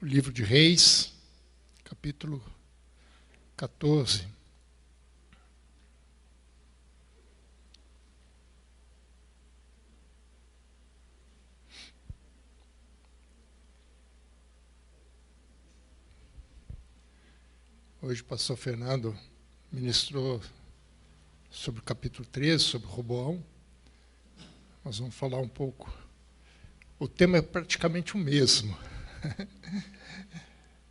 o livro de Reis, capítulo 14. Hoje o pastor Fernando ministrou sobre o capítulo 13, sobre Roboão. Nós vamos falar um pouco. O tema é praticamente o mesmo,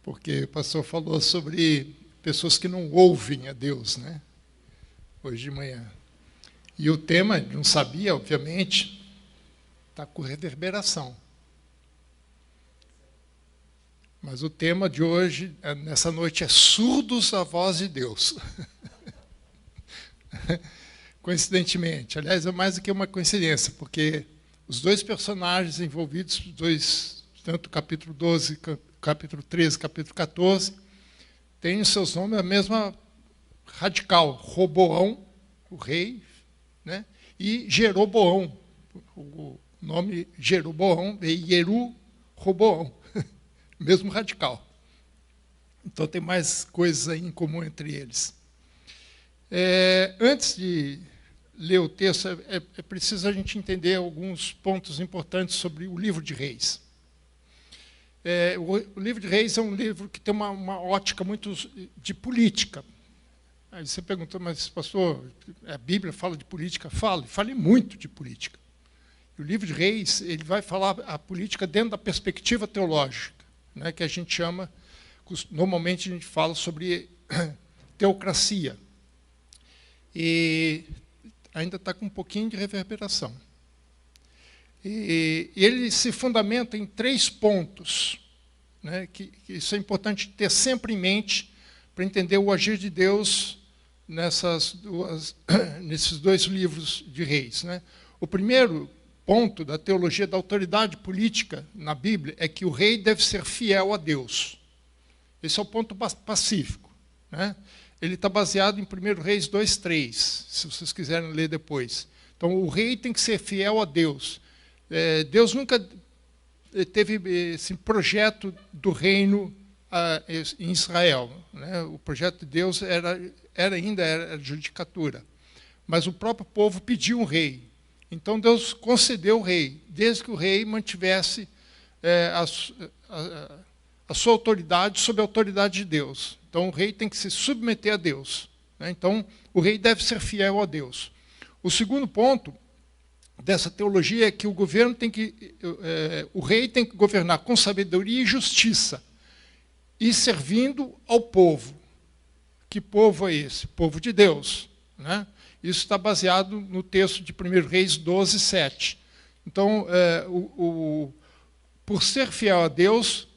porque o pastor falou sobre pessoas que não ouvem a Deus, né? Hoje de manhã. E o tema, não sabia, obviamente, está com reverberação. Mas o tema de hoje, nessa noite, é surdos à voz de Deus. Coincidentemente, aliás, é mais do que uma coincidência, porque os dois personagens envolvidos, tanto o capítulo 12, capítulo 13, capítulo 14, têm em seus nomes a mesma radical, Roboão, o rei, né? E Jeroboão, o nome Jeroboão, e Jeru, Roboão, mesmo radical. Então tem mais coisas aí em comum entre eles. Antes de ler o texto, é preciso a gente entender alguns pontos importantes sobre o livro de Reis. O livro de Reis é um livro que tem uma ótica muito de política. Aí você perguntou, mas pastor, a Bíblia fala de política? Fale muito de política. E o livro de Reis ele vai falar a política dentro da perspectiva teológica, né, que a gente chama, normalmente a gente fala sobre teocracia. E ainda está com um pouquinho de reverberação. E ele se fundamenta em 3 pontos, né, que isso é importante ter sempre em mente para entender o agir de Deus nesses 2 livros de Reis, né? O primeiro ponto da teologia da autoridade política na Bíblia é que o rei deve ser fiel a Deus. Esse é o ponto pacífico, né? Ele está baseado em 1 Reis 2:3, se vocês quiserem ler depois. Então, o rei tem que ser fiel a Deus. Deus nunca teve esse projeto do reino em Israel, né? O projeto de Deus ainda era judicatura. Mas o próprio povo pediu um rei. Então, Deus concedeu o rei, desde que o rei mantivesse a sua autoridade sob a autoridade de Deus. Então, o rei tem que se submeter a Deus, né? Então, o rei deve ser fiel a Deus. O segundo ponto dessa teologia é que o rei tem que governar com sabedoria e justiça, e servindo ao povo. Que povo é esse? Povo de Deus, né? Isso está baseado no texto de 1 Reis 12:7. Então, por ser fiel a Deus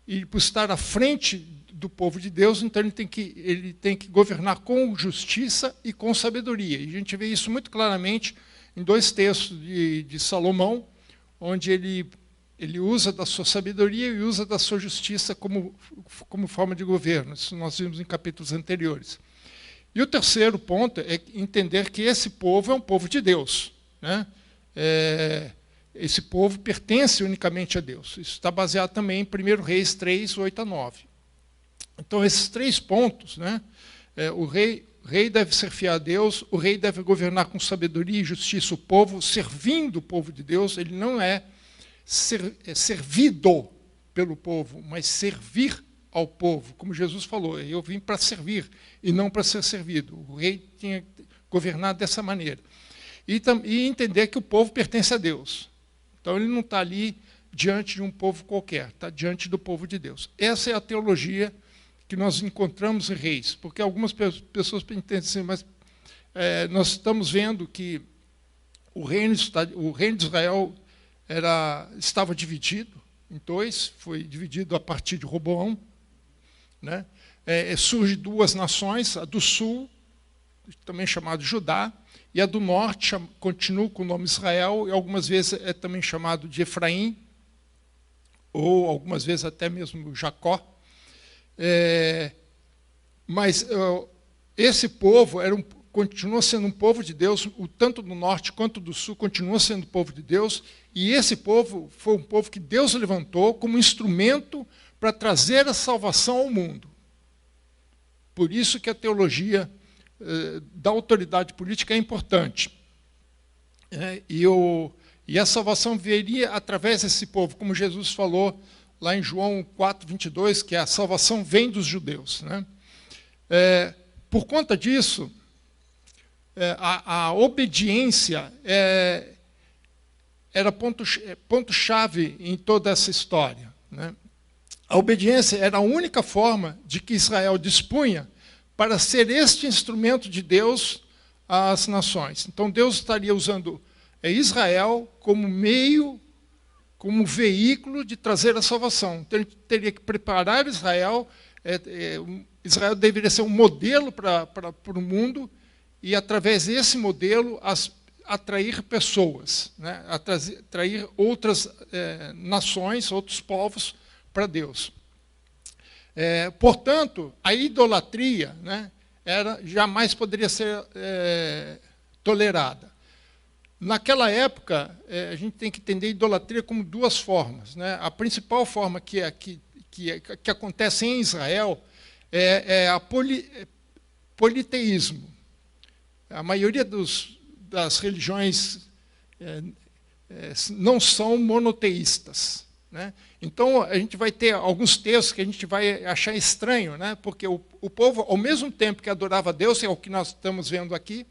e por estar à frente do povo de Deus, então ele tem que governar com justiça e com sabedoria. E a gente vê isso muito claramente em 2 textos de Salomão, onde ele usa da sua sabedoria e usa da sua justiça como forma de governo. Isso nós vimos em capítulos anteriores. E o terceiro ponto é entender que esse povo é um povo de Deus, né? Esse povo pertence unicamente a Deus. Isso está baseado também em 1 Reis 3:8-9. Então, esses 3 pontos, né? O rei deve ser fiel a Deus, o rei deve governar com sabedoria e justiça o povo, servindo o povo de Deus. Ele não é servido pelo povo, mas servir ao povo. Como Jesus falou, eu vim para servir e não para ser servido. O rei tinha que governar dessa maneira. E entender que o povo pertence a Deus. Então, ele não está ali diante de um povo qualquer, está diante do povo de Deus. Essa é a teologia que nós encontramos em Reis, porque algumas pessoas entendem assim, mas nós estamos vendo que o reino de Israel estava dividido em 2, foi dividido a partir de Roboão, né? Surge 2 nações, a do sul, também chamada Judá, e a do norte continua com o nome Israel, e algumas vezes é também chamado de Efraim, ou algumas vezes até mesmo Jacó. Mas esse povo continua sendo um povo de Deus, tanto do norte quanto do sul continua sendo povo de Deus, e esse povo foi um povo que Deus levantou como instrumento para trazer a salvação ao mundo. Por isso que a teologia da autoridade política é importante. E a salvação viria através desse povo, como Jesus falou lá em João 4:22, que a salvação vem dos judeus, né? Por conta disso, a obediência era ponto-chave em toda essa história, né? A obediência era a única forma de que Israel dispunha para ser este instrumento de Deus às nações. Então, Deus estaria usando Israel como meio, como veículo de trazer a salvação. Então, ele teria que preparar Israel. Israel deveria ser um modelo para o mundo e, através desse modelo, atrair pessoas, né? Atrair outras nações, outros povos para Deus. Portanto, a idolatria, né, jamais poderia ser tolerada. Naquela época, a gente tem que entender a idolatria como duas formas, né? A principal forma que acontece em Israel é a politeísmo. A maioria das religiões não são monoteístas, né? Então, a gente vai ter alguns textos que a gente vai achar estranho, né? Porque o povo, ao mesmo tempo que adorava a Deus, é o que nós estamos vendo aqui,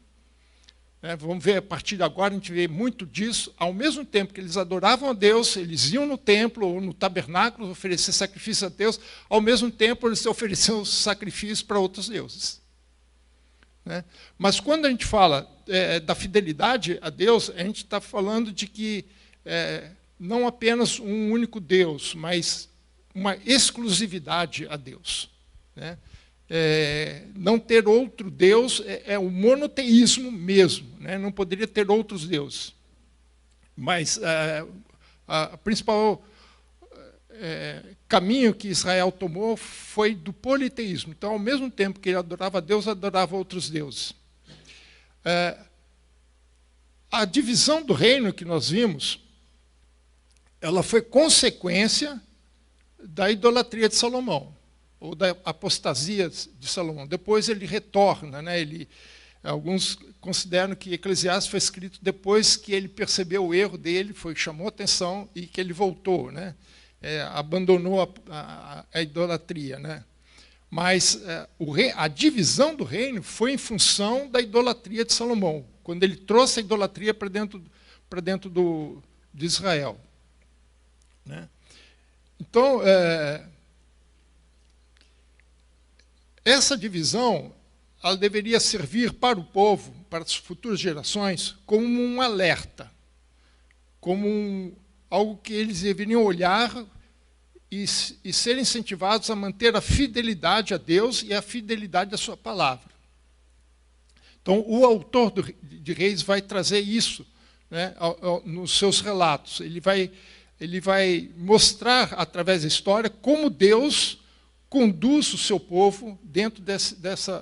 né? Vamos ver a partir de agora, a gente vê muito disso. Ao mesmo tempo que eles adoravam a Deus, eles iam no templo ou no tabernáculo oferecer sacrifício a Deus, ao mesmo tempo eles ofereciam sacrifícios para outros deuses, né? Mas quando a gente fala da fidelidade a Deus, a gente está falando de que não apenas um único Deus, mas uma exclusividade a Deus, né? Não ter outro Deus é o monoteísmo mesmo, né? Não poderia ter outros deuses. Mas a principal caminho que Israel tomou foi do politeísmo. Então, ao mesmo tempo que ele adorava a Deus, adorava outros deuses. A divisão do reino que nós vimos, ela foi consequência da idolatria de Salomão, ou da apostasia de Salomão. Depois ele retorna, né? Alguns consideram que Eclesiastes foi escrito depois que ele percebeu o erro dele, chamou atenção e que ele voltou, né? Abandonou a idolatria, né? Mas a divisão do reino foi em função da idolatria de Salomão, quando ele trouxe a idolatria para dentro de Israel, né? Então, essa divisão ela deveria servir para o povo, para as futuras gerações, como um alerta, como algo que eles deveriam olhar e ser incentivados a manter a fidelidade a Deus e a fidelidade à sua palavra. Então, o autor de Reis vai trazer isso, né, nos seus relatos. Ele vai mostrar, através da história, como Deus conduz o seu povo dentro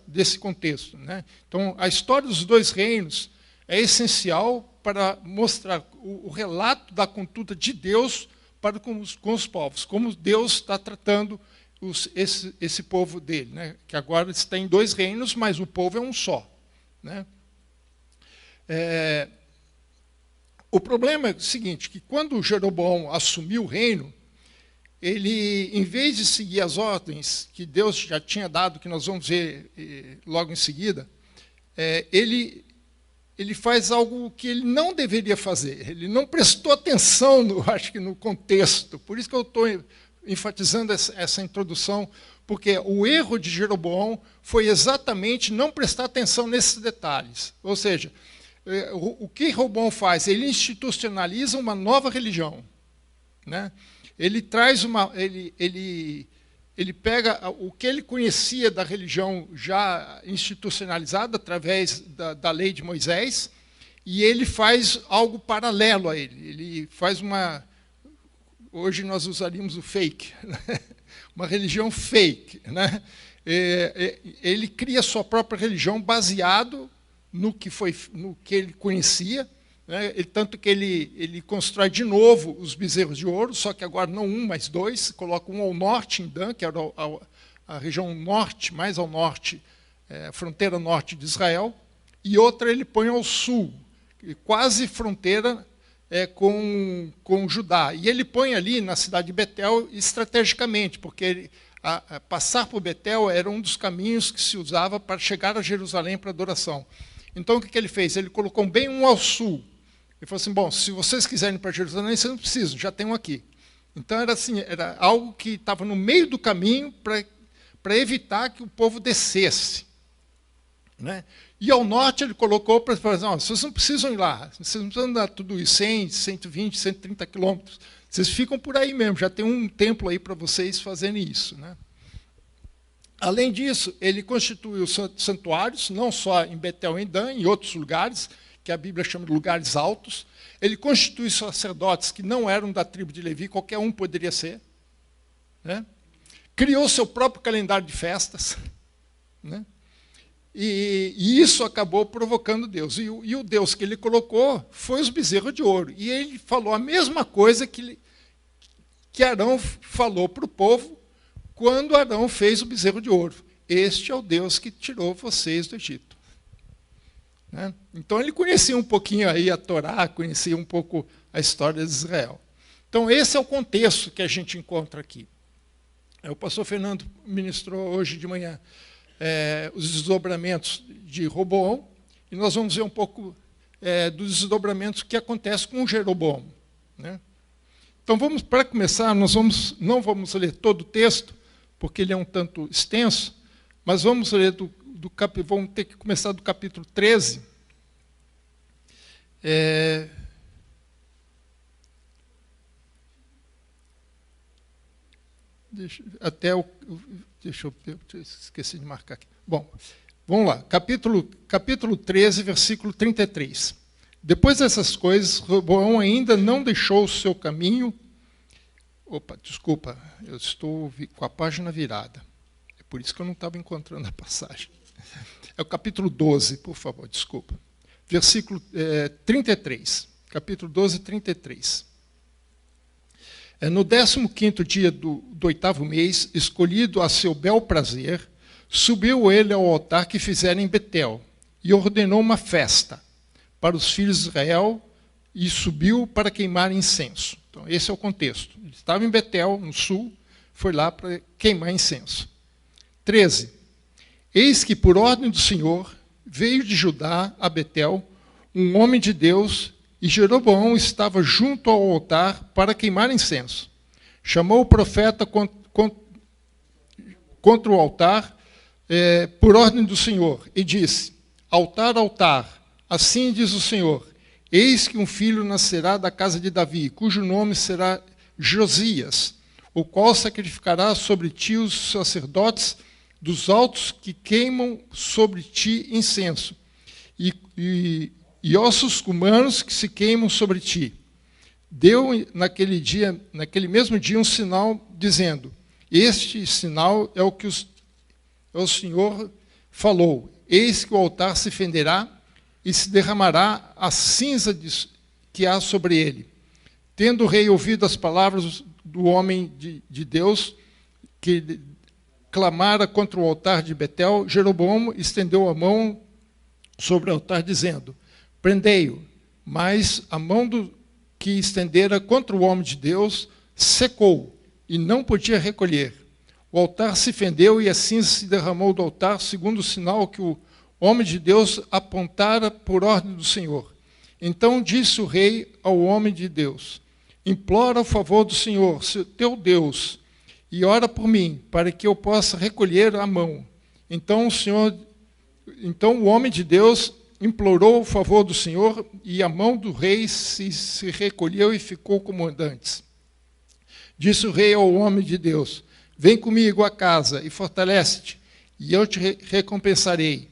desse contexto, né? Então, a história dos dois reinos é essencial para mostrar o relato da conduta de Deus para com os povos, como Deus está tratando esse povo dele, né? Que agora está em dois reinos, mas o povo é um só, né? O problema é o seguinte, que quando Jeroboão assumiu o reino, ele, em vez de seguir as ordens que Deus já tinha dado, que nós vamos ver logo em seguida, ele faz algo que ele não deveria fazer. Ele não prestou atenção, acho que no contexto. Por isso que eu estou enfatizando essa introdução, porque o erro de Jeroboão foi exatamente não prestar atenção nesses detalhes. Ou seja, o que Jeroboão faz? Ele institucionaliza uma nova religião, né? Ele traz ele pega o que ele conhecia da religião já institucionalizada através da lei de Moisés e ele faz algo paralelo a ele. Ele faz hoje nós usaríamos o fake, né? Uma religião fake, né? Ele cria sua própria religião baseado no que ele conhecia, né? Tanto que ele constrói de novo os bezerros de ouro, só que agora não um, mas dois, coloca um ao norte, em Dan, que era a região norte, mais ao norte, fronteira norte de Israel, e outra ele põe ao sul, quase fronteira com Judá. E ele põe ali na cidade de Betel estrategicamente, porque passar por Betel era um dos caminhos que se usava para chegar a Jerusalém para adoração. Então, o que ele fez? Ele colocou bem um ao sul. Ele falou assim, bom, se vocês quiserem ir para Jerusalém, vocês não precisam, já tem um aqui. Então, era algo que estava no meio do caminho para evitar que o povo descesse, né? E ao norte ele colocou para fazer, vocês não precisam ir lá, vocês não precisam andar tudo isso, 100, 120, 130 quilômetros. Vocês ficam por aí mesmo, já tem um templo aí para vocês fazerem isso, né? Além disso, ele constituiu santuários, não só em Betel e Dan, em outros lugares, que a Bíblia chama de lugares altos. Ele constituiu sacerdotes que não eram da tribo de Levi, qualquer um poderia ser, né? Criou seu próprio calendário de festas, né? E isso acabou provocando Deus. E o Deus que ele colocou foi os bezerros de ouro. E ele falou a mesma coisa que Arão falou para o povo quando Arão fez o bezerro de ouro. Este é o Deus que tirou vocês do Egito, né? Então ele conhecia um pouquinho aí a Torá, conhecia um pouco a história de Israel. Então esse é o contexto que a gente encontra aqui. O pastor Fernando ministrou hoje de manhã os desdobramentos de Roboão, e nós vamos ver um pouco dos desdobramentos que acontecem com Jeroboão, né? Então, para começar, nós não vamos ler todo o texto, porque ele é um tanto extenso, mas vamos ler vamos ter que começar do capítulo 13. Deixa eu esqueci de marcar aqui. Bom, vamos lá. Capítulo 13, versículo 33. Depois dessas coisas, Roboão ainda não deixou o seu caminho. Opa, desculpa, eu estou com a página virada. É por isso que eu não estava encontrando a passagem. É o capítulo 12, por favor, desculpa. Versículo 33. Capítulo 12, 33. No 15º dia do 8º mês, escolhido a seu bel prazer, subiu ele ao altar que fizeram em Betel, e ordenou uma festa para os filhos de Israel, e subiu para queimar incenso. Então, esse é o contexto. Ele estava em Betel, no sul, foi lá para queimar incenso. 13. Eis que, por ordem do Senhor, veio de Judá a Betel um homem de Deus, e Jeroboão estava junto ao altar para queimar incenso. Chamou o profeta contra o altar, por ordem do Senhor, e disse, altar, altar, assim diz o Senhor, eis que um filho nascerá da casa de Davi, cujo nome será Josias, o qual sacrificará sobre ti os sacerdotes dos altos que queimam sobre ti incenso, e ossos humanos que se queimam sobre ti. Deu naquele mesmo dia, um sinal, dizendo, este sinal é o que o Senhor falou, eis que o altar se fenderá e se derramará a cinza que há sobre ele. Tendo o rei ouvido as palavras do homem de Deus, que clamara contra o altar de Betel, Jeroboão estendeu a mão sobre o altar, dizendo, prendei-o. Mas a mão que estendera contra o homem de Deus secou, e não podia recolher. O altar se fendeu, e a cinza se derramou do altar, segundo o sinal que o homem de Deus apontara por ordem do Senhor. Então disse o rei ao homem de Deus, implora o favor do Senhor, teu Deus, e ora por mim, para que eu possa recolher a mão. Então o homem de Deus implorou o favor do Senhor, e a mão do rei se recolheu e ficou como antes. Disse o rei ao homem de Deus, vem comigo a casa e fortalece-te, e eu te recompensarei.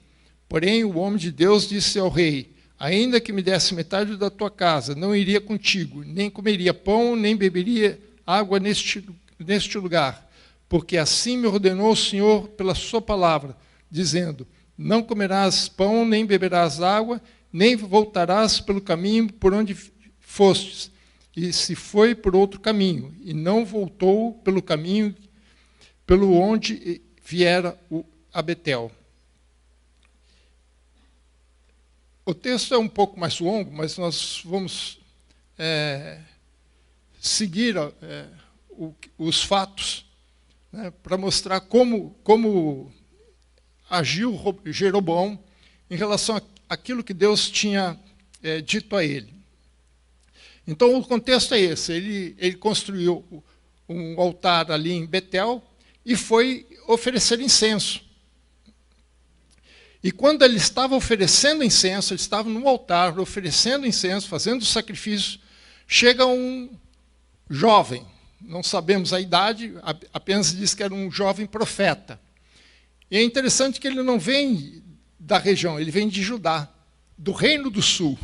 Porém, o homem de Deus disse ao rei, ainda que me desse metade da tua casa, não iria contigo, nem comeria pão, nem beberia água neste lugar, porque assim me ordenou o Senhor pela sua palavra, dizendo, não comerás pão, nem beberás água, nem voltarás pelo caminho por onde fostes. E se foi por outro caminho, e não voltou pelo caminho pelo onde viera a Betel. O texto é um pouco mais longo, mas nós vamos seguir os fatos, né, para mostrar como agiu Jeroboão em relação àquilo que Deus tinha dito a ele. Então, o contexto é esse. Ele construiu um altar ali em Betel e foi oferecer incenso. E quando ele estava oferecendo incenso, ele estava no altar, oferecendo incenso, fazendo o sacrifício, chega um jovem, não sabemos a idade, apenas diz que era um jovem profeta. E é interessante que ele não vem da região, ele vem de Judá, do Reino do Sul.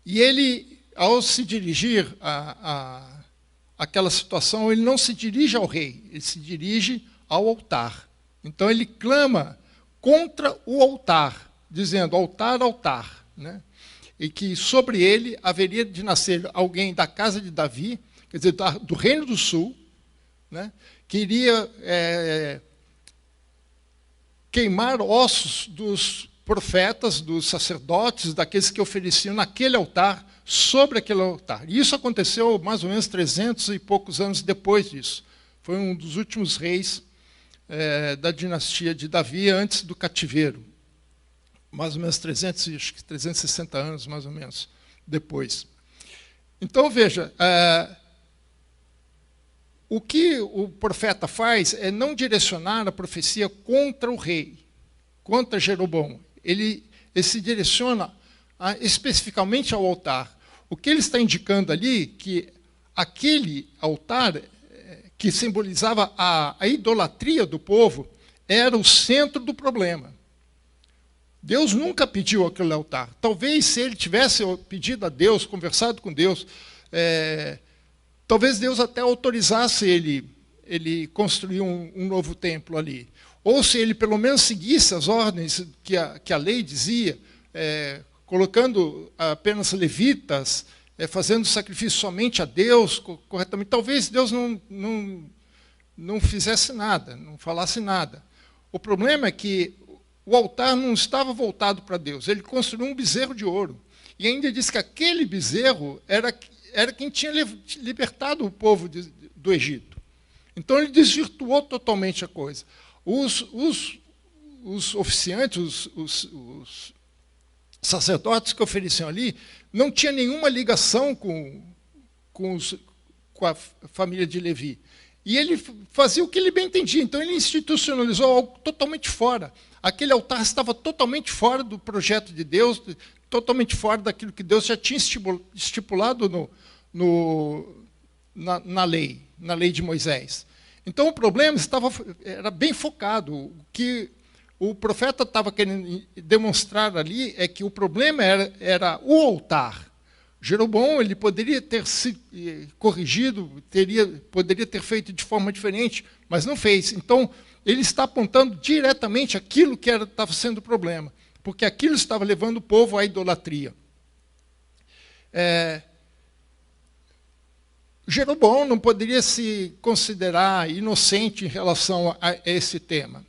E ele, ao se dirigir àquela situação, ele não se dirige ao rei, ele se dirige ao altar. Então ele clama contra o altar, dizendo, altar, altar, né? E que sobre ele haveria de nascer alguém da casa de Davi, quer dizer, do Reino do Sul, né? Que iria queimar ossos dos profetas, dos sacerdotes, daqueles que ofereciam naquele altar, sobre aquele altar. E isso aconteceu mais ou menos 300 e poucos anos depois disso. Foi um dos últimos reis da dinastia de Davi, antes do cativeiro. Mais ou menos 360 anos, mais ou menos, depois. Então, veja, o que o profeta faz é não direcionar a profecia contra o rei, contra Jeroboão. Ele se direciona especificamente ao altar. O que ele está indicando ali, que aquele altar que simbolizava a idolatria do povo, era o centro do problema. Deus nunca pediu aquele altar. Talvez, se ele tivesse pedido a Deus, conversado com Deus, talvez Deus até autorizasse ele construir um novo templo ali. Ou se ele pelo menos seguisse as ordens que a lei dizia, colocando apenas levitas, fazendo sacrifício somente a Deus, corretamente. Talvez Deus não fizesse nada, não falasse nada. O problema é que o altar não estava voltado para Deus. Ele construiu um bezerro de ouro. E ainda diz que aquele bezerro era quem tinha libertado o povo do Egito. Então ele desvirtuou totalmente a coisa. Os oficiantes, os sacerdotes que ofereciam ali, não tinham nenhuma ligação com a família de Levi. E ele fazia o que ele bem entendia. Então ele institucionalizou algo totalmente fora. Aquele altar estava totalmente fora do projeto de Deus, totalmente fora daquilo que Deus já tinha estipulado na lei de Moisés. Então o problema era bem focado. O que o profeta estava querendo demonstrar ali é que o problema era o altar. Jeroboão, ele poderia ter se corrigido, poderia ter feito de forma diferente, mas não fez. Então, ele está apontando diretamente aquilo que estava sendo o problema, porque aquilo estava levando o povo à idolatria. Jeroboão não poderia se considerar inocente em relação a esse tema.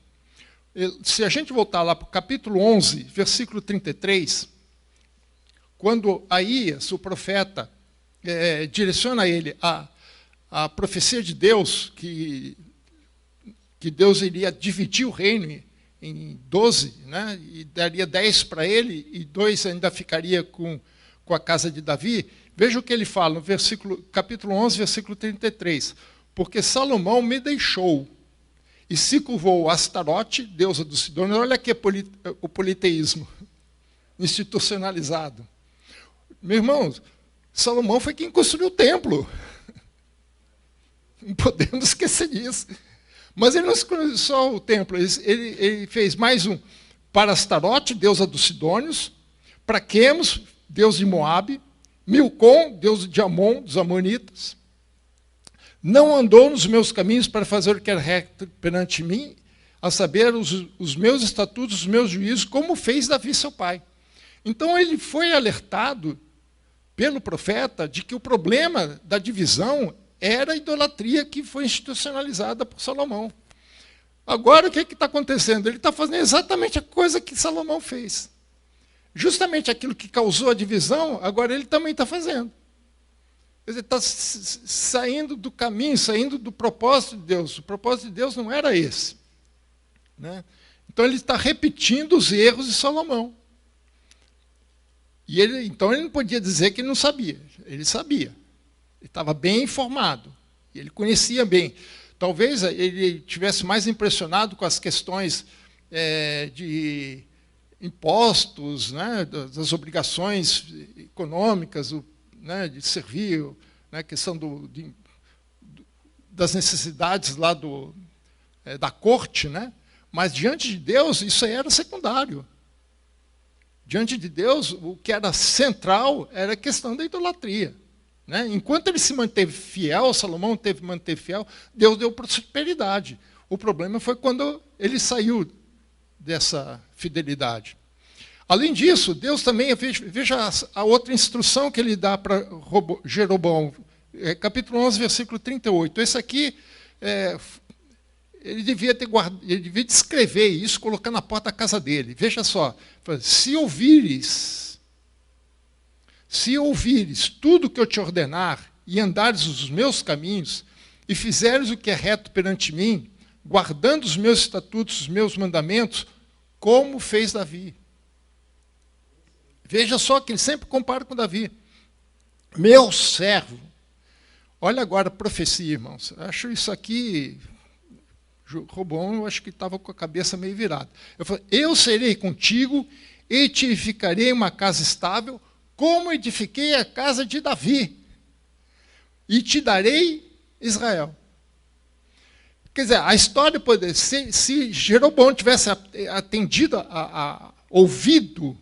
Se a gente voltar lá para o capítulo 11, versículo 33, quando Aías, o profeta, direciona a ele a profecia de Deus, que Deus iria dividir o reino em 12, né, e daria 10 para ele, e 2 ainda ficaria com a casa de Davi. Veja o que ele fala no capítulo 11, versículo 33. Porque Salomão me deixou e se curvou a Astarote, deusa dos Sidônios. Olha aqui o politeísmo institucionalizado. Meus irmãos, Salomão foi quem construiu o templo. Não podemos esquecer disso. Mas ele não construiu só o templo, ele fez mais um para Astarote, deusa dos Sidônios, para Quemos, deus de Moabe, Milcom, deus de Amon, dos Amonitas. Não andou nos meus caminhos para fazer o que era reto perante mim, a saber, os meus estatutos, os meus juízos, como fez Davi, seu pai. Então, ele foi alertado pelo profeta de que o problema da divisão era a idolatria que foi institucionalizada por Salomão. Agora, o que está acontecendo? Ele está fazendo exatamente a coisa que Salomão fez. Justamente aquilo que causou a divisão, agora ele também está fazendo. Quer dizer, está saindo do caminho, saindo do propósito de Deus. O propósito de Deus não era esse. Né? Então, ele está repetindo os erros de Salomão. E então, ele não podia dizer que ele não sabia. Ele sabia. Ele estava bem informado. Ele conhecia bem. Talvez ele tivesse mais impressionado com as questões de impostos, né, das obrigações econômicas, né, de servir, né, a questão das necessidades lá da corte, né? Mas, diante de Deus, isso aí era secundário. Diante de Deus, o que era central era a questão da idolatria. Né? Enquanto ele se manteve fiel, Salomão teve que manter fiel, Deus deu prosperidade. O problema foi quando ele saiu dessa fidelidade. Além disso, Deus também, veja a outra instrução que ele dá para Jeroboão, capítulo 11, versículo 38. Esse aqui, ele devia descrever isso, colocar na porta da casa dele. Veja só, se ouvires tudo que eu te ordenar, e andares os meus caminhos, e fizeres o que é reto perante mim, guardando os meus estatutos, os meus mandamentos, como fez Davi. Veja só que ele sempre compara com Davi. Meu servo. Olha agora a profecia, irmãos. Eu acho isso aqui... Roboão, eu acho que estava com a cabeça meio virada. Eu falei, eu serei contigo e te edificarei uma casa estável, como edifiquei a casa de Davi, e te darei Israel. Quer dizer, a história poderia ser, se Jeroboão tivesse atendido, ouvido,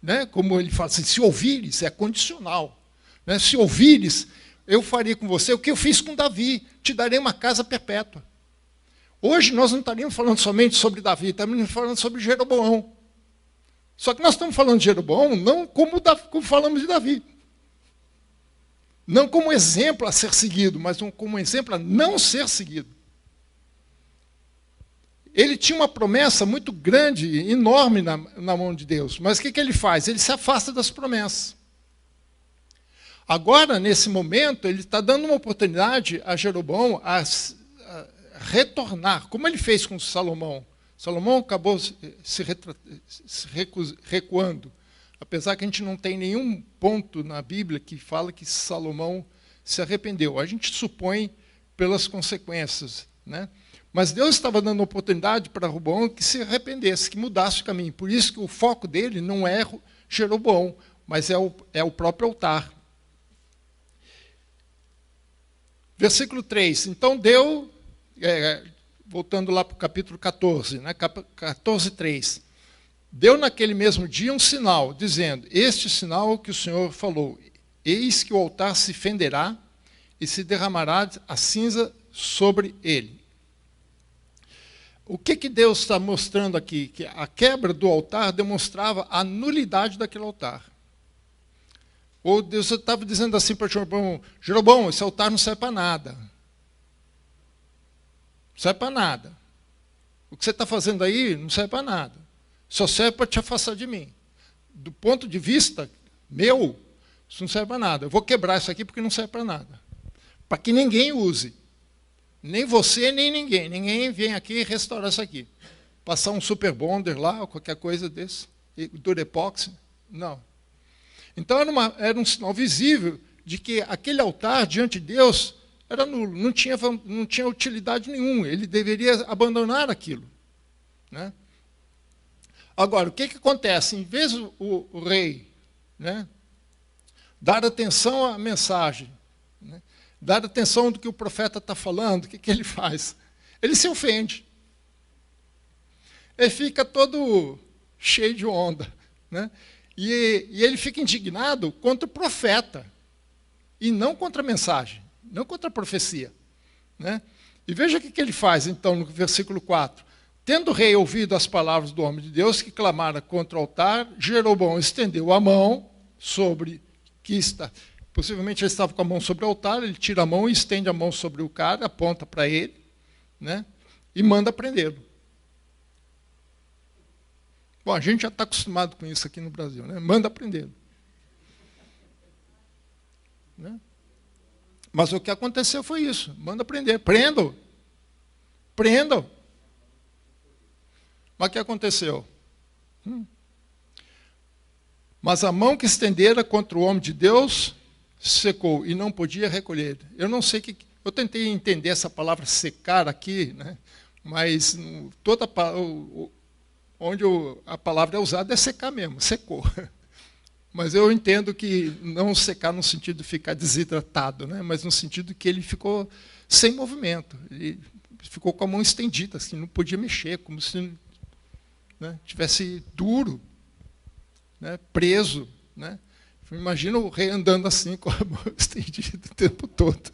né, como ele fala assim, se ouvires, é condicional. Né, se ouvires, eu farei com você o que eu fiz com Davi, te darei uma casa perpétua. Hoje nós não estaríamos falando somente sobre Davi, estamos falando sobre Jeroboão. Só que nós estamos falando de Jeroboão não como falamos de Davi. Não como exemplo a ser seguido, mas como exemplo a não ser seguido. Ele tinha uma promessa muito grande, enorme na mão de Deus. Mas o que ele faz? Ele se afasta das promessas. Agora, nesse momento, ele está dando uma oportunidade a Jeroboão a retornar, como ele fez com Salomão. Salomão acabou recuando, apesar que a gente não tem nenhum ponto na Bíblia que fala que Salomão se arrependeu. A gente supõe pelas consequências. Né? Mas Deus estava dando oportunidade para Roboão que se arrependesse, que mudasse o caminho. Por isso que o foco dele não é Jeroboão, mas é o próprio altar. Versículo 3. Então deu... voltando lá para o capítulo 14, né, 14:3. Deu naquele mesmo dia um sinal, dizendo, este sinal que o Senhor falou, eis que o altar se fenderá e se derramará a cinza sobre ele. O que Deus está mostrando aqui? Que a quebra do altar demonstrava a nulidade daquele altar. Ou Deus estava dizendo assim para Jeroboão, esse altar não serve para nada. Não serve para nada. O que você está fazendo aí não serve para nada. Só serve para te afastar de mim. Do ponto de vista meu, isso não serve para nada. Eu vou quebrar isso aqui porque não serve para nada. Para que ninguém use. Nem você, nem ninguém. Ninguém vem aqui restaurar isso aqui. Passar um super bonder lá, ou qualquer coisa desse. Durepox. Não. Então era um sinal visível de que aquele altar diante de Deus era nulo, não tinha utilidade nenhuma, ele deveria abandonar aquilo. Né? Agora, o que acontece? Em vez o rei, né, dar atenção à mensagem, né, dar atenção do que o profeta está falando, o que ele faz? Ele se ofende. Ele fica todo cheio de onda. Né? E ele fica indignado contra o profeta, e não contra a mensagem. Não contra a profecia. Né? E veja o que ele faz, então, no versículo 4. Tendo o rei ouvido as palavras do homem de Deus que clamara contra o altar, Jeroboão estendeu a mão sobre que está. Possivelmente ele estava com a mão sobre o altar, ele tira a mão e estende a mão sobre o cara, aponta para ele, né, e manda prendê-lo. Bom, a gente já está acostumado com isso aqui no Brasil, né? Manda prendê-lo. Né? Mas o que aconteceu foi isso, manda prender, prendam. Prendam. Mas o que aconteceu? Mas a mão que estendera contra o homem de Deus secou e não podia recolher. Eu não sei que eu tentei entender essa palavra secar aqui, né? Mas onde a palavra é usada é secar mesmo, secou. Mas eu entendo que não secar no sentido de ficar desidratado, né? Mas no sentido que ele ficou sem movimento. Ele ficou com a mão estendida, assim, não podia mexer, como se, né, tivesse duro, né, preso. Né? Imagina o rei andando assim, com a mão estendida o tempo todo.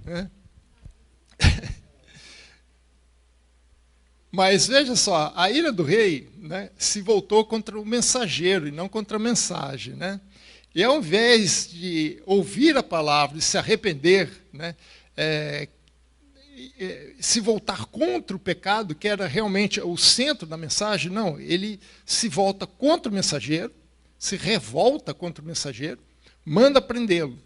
Né? Mas veja só, a ira do rei, né, se voltou contra o mensageiro e não contra a mensagem. Né? E ao invés de ouvir a palavra e se arrepender, né, se voltar contra o pecado, que era realmente o centro da mensagem, não, ele se volta contra o mensageiro, se revolta contra o mensageiro, manda prendê-lo.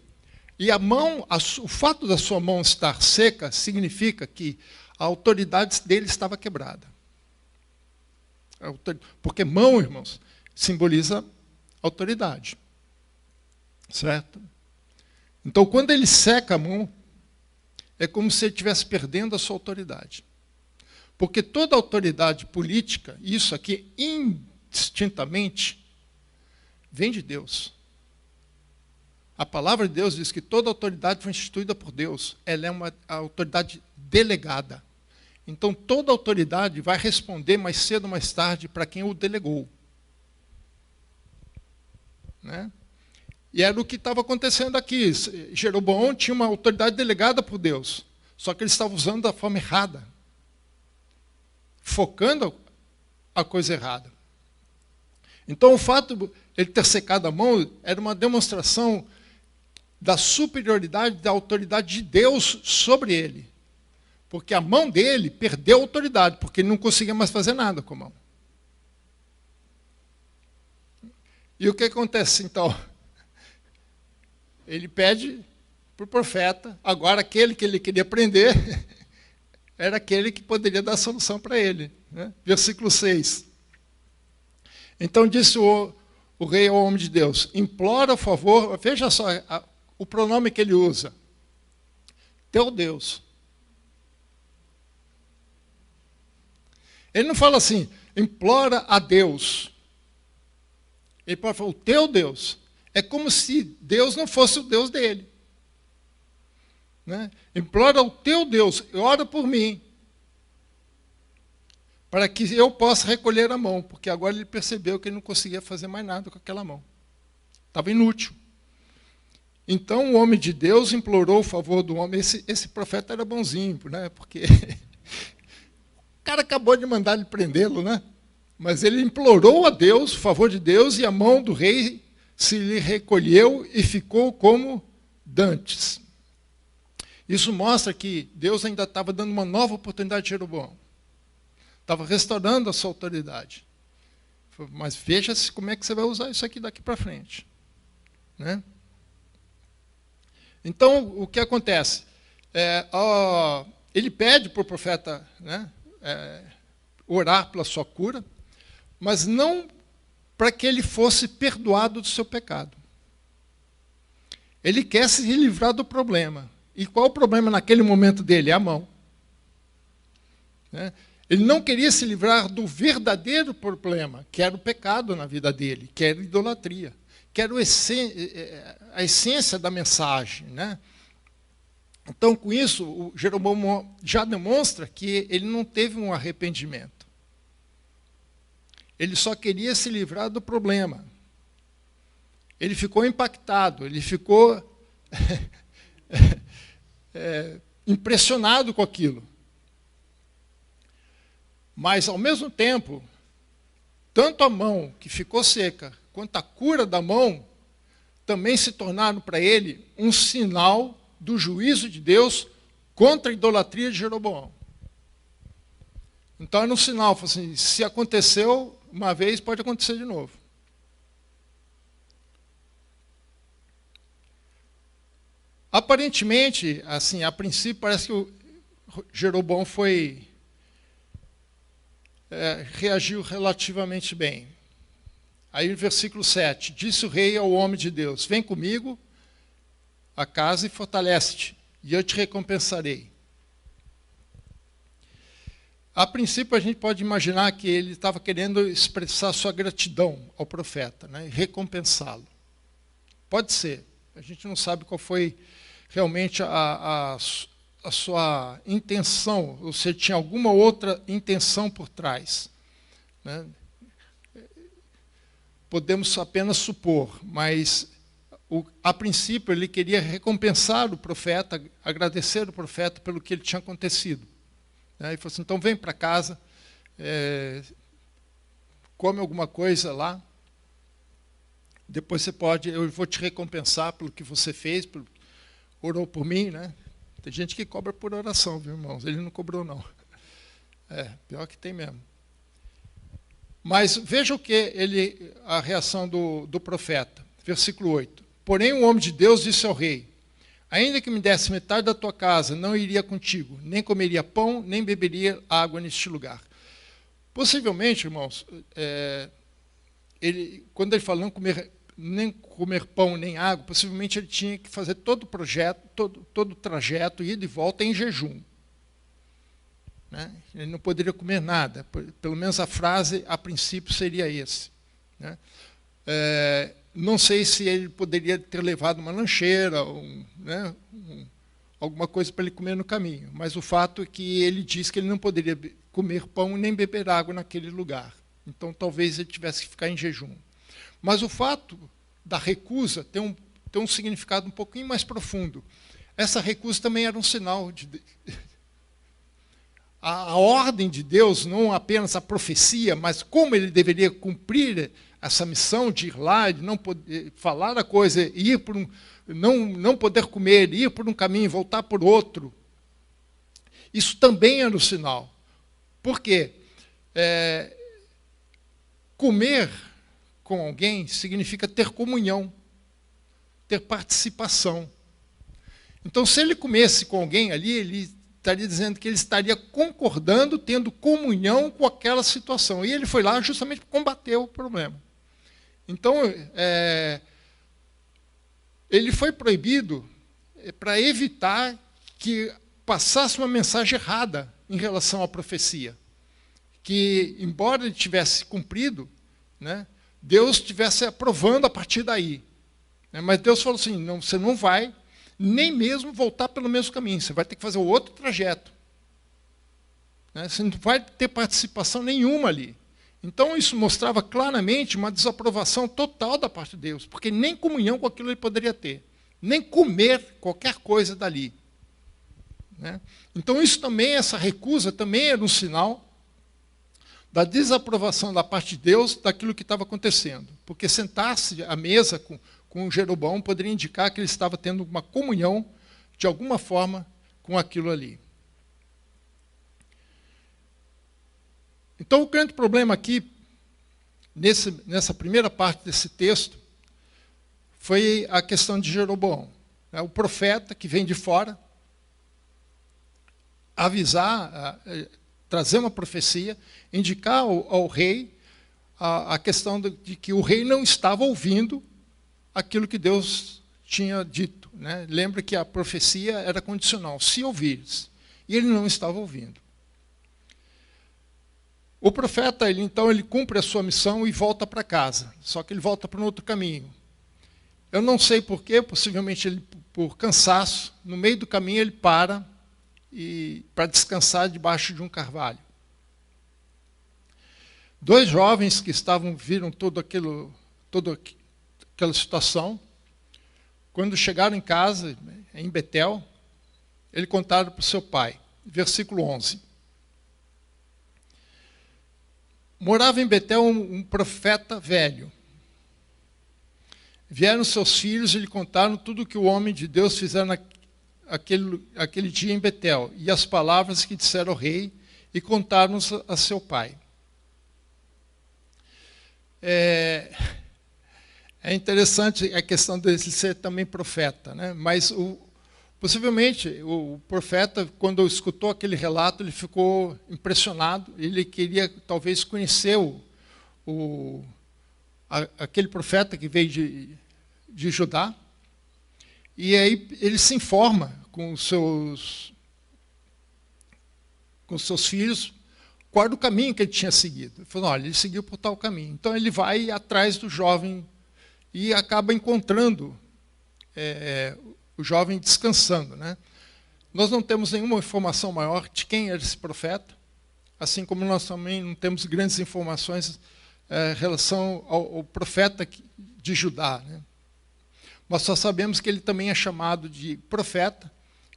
E a mão, o fato da sua mão estar seca significa que a autoridade dele estava quebrada. Porque mão, irmãos, simboliza autoridade. Certo? Então, quando ele seca a mão, é como se ele estivesse perdendo a sua autoridade. Porque toda autoridade política, isso aqui indistintamente, vem de Deus. A palavra de Deus diz que toda autoridade foi instituída por Deus. Ela é uma autoridade delegada. Então, toda autoridade vai responder mais cedo ou mais tarde para quem o delegou. Né? E era o que estava acontecendo aqui. Jeroboão tinha uma autoridade delegada por Deus, só que ele estava usando da forma errada, focando a coisa errada. Então, o fato de ele ter secado a mão era uma demonstração da superioridade da autoridade de Deus sobre ele. Porque a mão dele perdeu a autoridade, porque ele não conseguia mais fazer nada com a mão. E o que acontece, então? Ele pede para o profeta, agora aquele que ele queria prender, era aquele que poderia dar a solução para ele. Né? Versículo 6. Então disse o rei ao homem de Deus, implora o favor, veja só o pronome que ele usa, teu Deus. Ele não fala assim, implora a Deus. Ele pode falar, o teu Deus. É como se Deus não fosse o Deus dele. Né? Implora ao teu Deus, ora por mim, para que eu possa recolher a mão, porque agora ele percebeu que ele não conseguia fazer mais nada com aquela mão. Estava inútil. Então o homem de Deus implorou o favor do homem. Esse profeta era bonzinho, né? Porque o cara acabou de mandar ele prendê-lo, né? Mas ele implorou a Deus, o favor de Deus, e a mão do rei se lhe recolheu e ficou como dantes. Isso mostra que Deus ainda estava dando uma nova oportunidade a Jeroboão. Estava restaurando a sua autoridade. Mas veja como é que você vai usar isso aqui daqui para frente. Né? Então, o que acontece? Ele pede para o profeta, né, orar pela sua cura, mas não para que ele fosse perdoado do seu pecado. Ele quer se livrar do problema. E qual o problema naquele momento dele? É a mão. Né? Ele não queria se livrar do verdadeiro problema, que era o pecado na vida dele, que era a idolatria, que era a essência da mensagem. Né? Então, com isso, o Jeroboão já demonstra que ele não teve um arrependimento. Ele só queria se livrar do problema. Ele ficou impactado, ele ficou impressionado com aquilo. Mas, ao mesmo tempo, tanto a mão que ficou seca, quanto a cura da mão, também se tornaram para ele um sinal do juízo de Deus contra a idolatria de Jeroboão. Então era um sinal, assim, se aconteceu uma vez, pode acontecer de novo. Aparentemente, assim, a princípio, parece que o Jeroboão reagiu relativamente bem. Aí no versículo 7, disse o rei ao homem de Deus, vem comigo a casa e fortalece-te, e eu te recompensarei. A princípio, a gente pode imaginar que ele estava querendo expressar sua gratidão ao profeta, né, e recompensá-lo. Pode ser. A gente não sabe qual foi realmente a sua intenção, ou se tinha alguma outra intenção por trás. Né? Podemos apenas supor, mas a princípio ele queria recompensar o profeta, agradecer o profeta pelo que ele tinha acontecido. Ele falou assim, então vem para casa, come alguma coisa lá, depois eu vou te recompensar pelo que você fez, orou por mim, né? Tem gente que cobra por oração, viu, irmãos? Ele não cobrou, não. Pior que tem mesmo. Mas veja a reação do profeta, versículo 8. Porém, o homem de Deus disse ao rei, ainda que me desse metade da tua casa, não iria contigo, nem comeria pão, nem beberia água neste lugar. Possivelmente, irmãos, quando ele falou nem comer pão, nem água, possivelmente ele tinha que fazer todo o trajeto, ida e volta, em jejum. Né? Ele não poderia comer nada, pelo menos a frase, a princípio, seria esse. Né? Não sei se ele poderia ter levado uma lancheira, alguma coisa para ele comer no caminho, mas o fato é que ele disse que ele não poderia comer pão nem beber água naquele lugar. Então, talvez ele tivesse que ficar em jejum. Mas o fato da recusa tem um significado um pouquinho mais profundo. Essa recusa também era um sinal de... A ordem de Deus, não apenas a profecia, mas como ele deveria cumprir essa missão de ir lá, de não poder falar a coisa, ir por não poder comer, ir por um caminho e voltar por outro. Isso também era um sinal. Por quê? Comer com alguém significa ter comunhão, ter participação. Então, se ele comesse com alguém ali, ele estaria dizendo que ele estaria concordando, tendo comunhão com aquela situação. E ele foi lá justamente para combater o problema. Então, ele foi proibido para evitar que passasse uma mensagem errada em relação à profecia. Que, embora ele tivesse cumprido, né, Deus estivesse aprovando a partir daí. Mas Deus falou assim, não, você não vai nem mesmo voltar pelo mesmo caminho, você vai ter que fazer outro trajeto. Você não vai ter participação nenhuma ali. Então, isso mostrava claramente uma desaprovação total da parte de Deus, porque nem comunhão com aquilo ele poderia ter, nem comer qualquer coisa dali. Então, isso também, essa recusa, também era um sinal da desaprovação da parte de Deus daquilo que estava acontecendo. Porque sentar-se à mesa com Jeroboão poderia indicar que ele estava tendo uma comunhão, de alguma forma, com aquilo ali. Então, o grande problema aqui, nessa primeira parte desse texto, foi a questão de Jeroboão. O profeta que vem de fora, avisar, trazer uma profecia, indicar ao rei a questão de que o rei não estava ouvindo aquilo que Deus tinha dito. Lembra que a profecia era condicional, se ouvires. E ele não estava ouvindo. O profeta, então, ele cumpre a sua missão e volta para casa. Só que ele volta para um outro caminho. Eu não sei porquê, possivelmente ele, por cansaço, no meio do caminho ele para para descansar debaixo de um carvalho. Dois jovens que viram toda aquela situação, quando chegaram em casa, em Betel, ele contaram para o seu pai. Versículo 11. Morava em Betel um profeta velho. Vieram seus filhos e lhe contaram tudo o que o homem de Deus fizera aquele dia em Betel, e as palavras que disseram ao rei, e contaram a seu pai. É interessante a questão dele ser também profeta, né? Mas possivelmente o profeta, quando escutou aquele relato, ele ficou impressionado, ele queria talvez conhecer aquele profeta que veio de Judá, e aí ele se informa com os seus filhos qual era o caminho que ele tinha seguido. Ele falou, olha, ele seguiu por tal caminho. Então ele vai atrás do jovem e acaba encontrando o jovem descansando, né? Nós não temos nenhuma informação maior de quem era esse profeta, assim como nós também não temos grandes informações em relação ao profeta de Judá, né? Mas só sabemos que ele também é chamado de profeta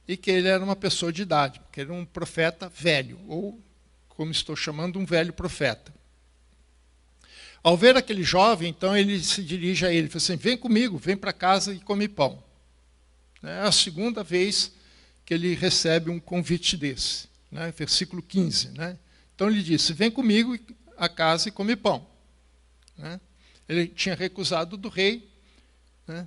e que ele era uma pessoa de idade, porque ele era um profeta velho, ou, como estou chamando, um velho profeta. Ao ver aquele jovem, então, ele se dirige a ele, fala assim, vem comigo, vem para casa e come pão. É a segunda vez que ele recebe um convite desse, né? Versículo 15. Né? Então ele disse, vem comigo a casa e come pão. Né? Ele tinha recusado do rei, né?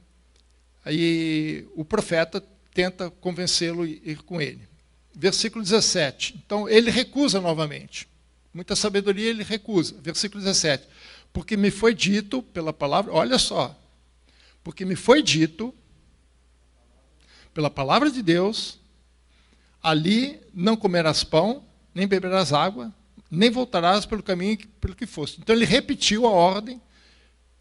Aí o profeta tenta convencê-lo a ir com ele. Versículo 17. Então ele recusa novamente. Muita sabedoria ele recusa. Versículo 17. Porque me foi dito pela palavra, olha só, porque me foi dito pela palavra de Deus, ali não comerás pão, nem beberás água, nem voltarás pelo caminho pelo que foste. Então ele repetiu a ordem,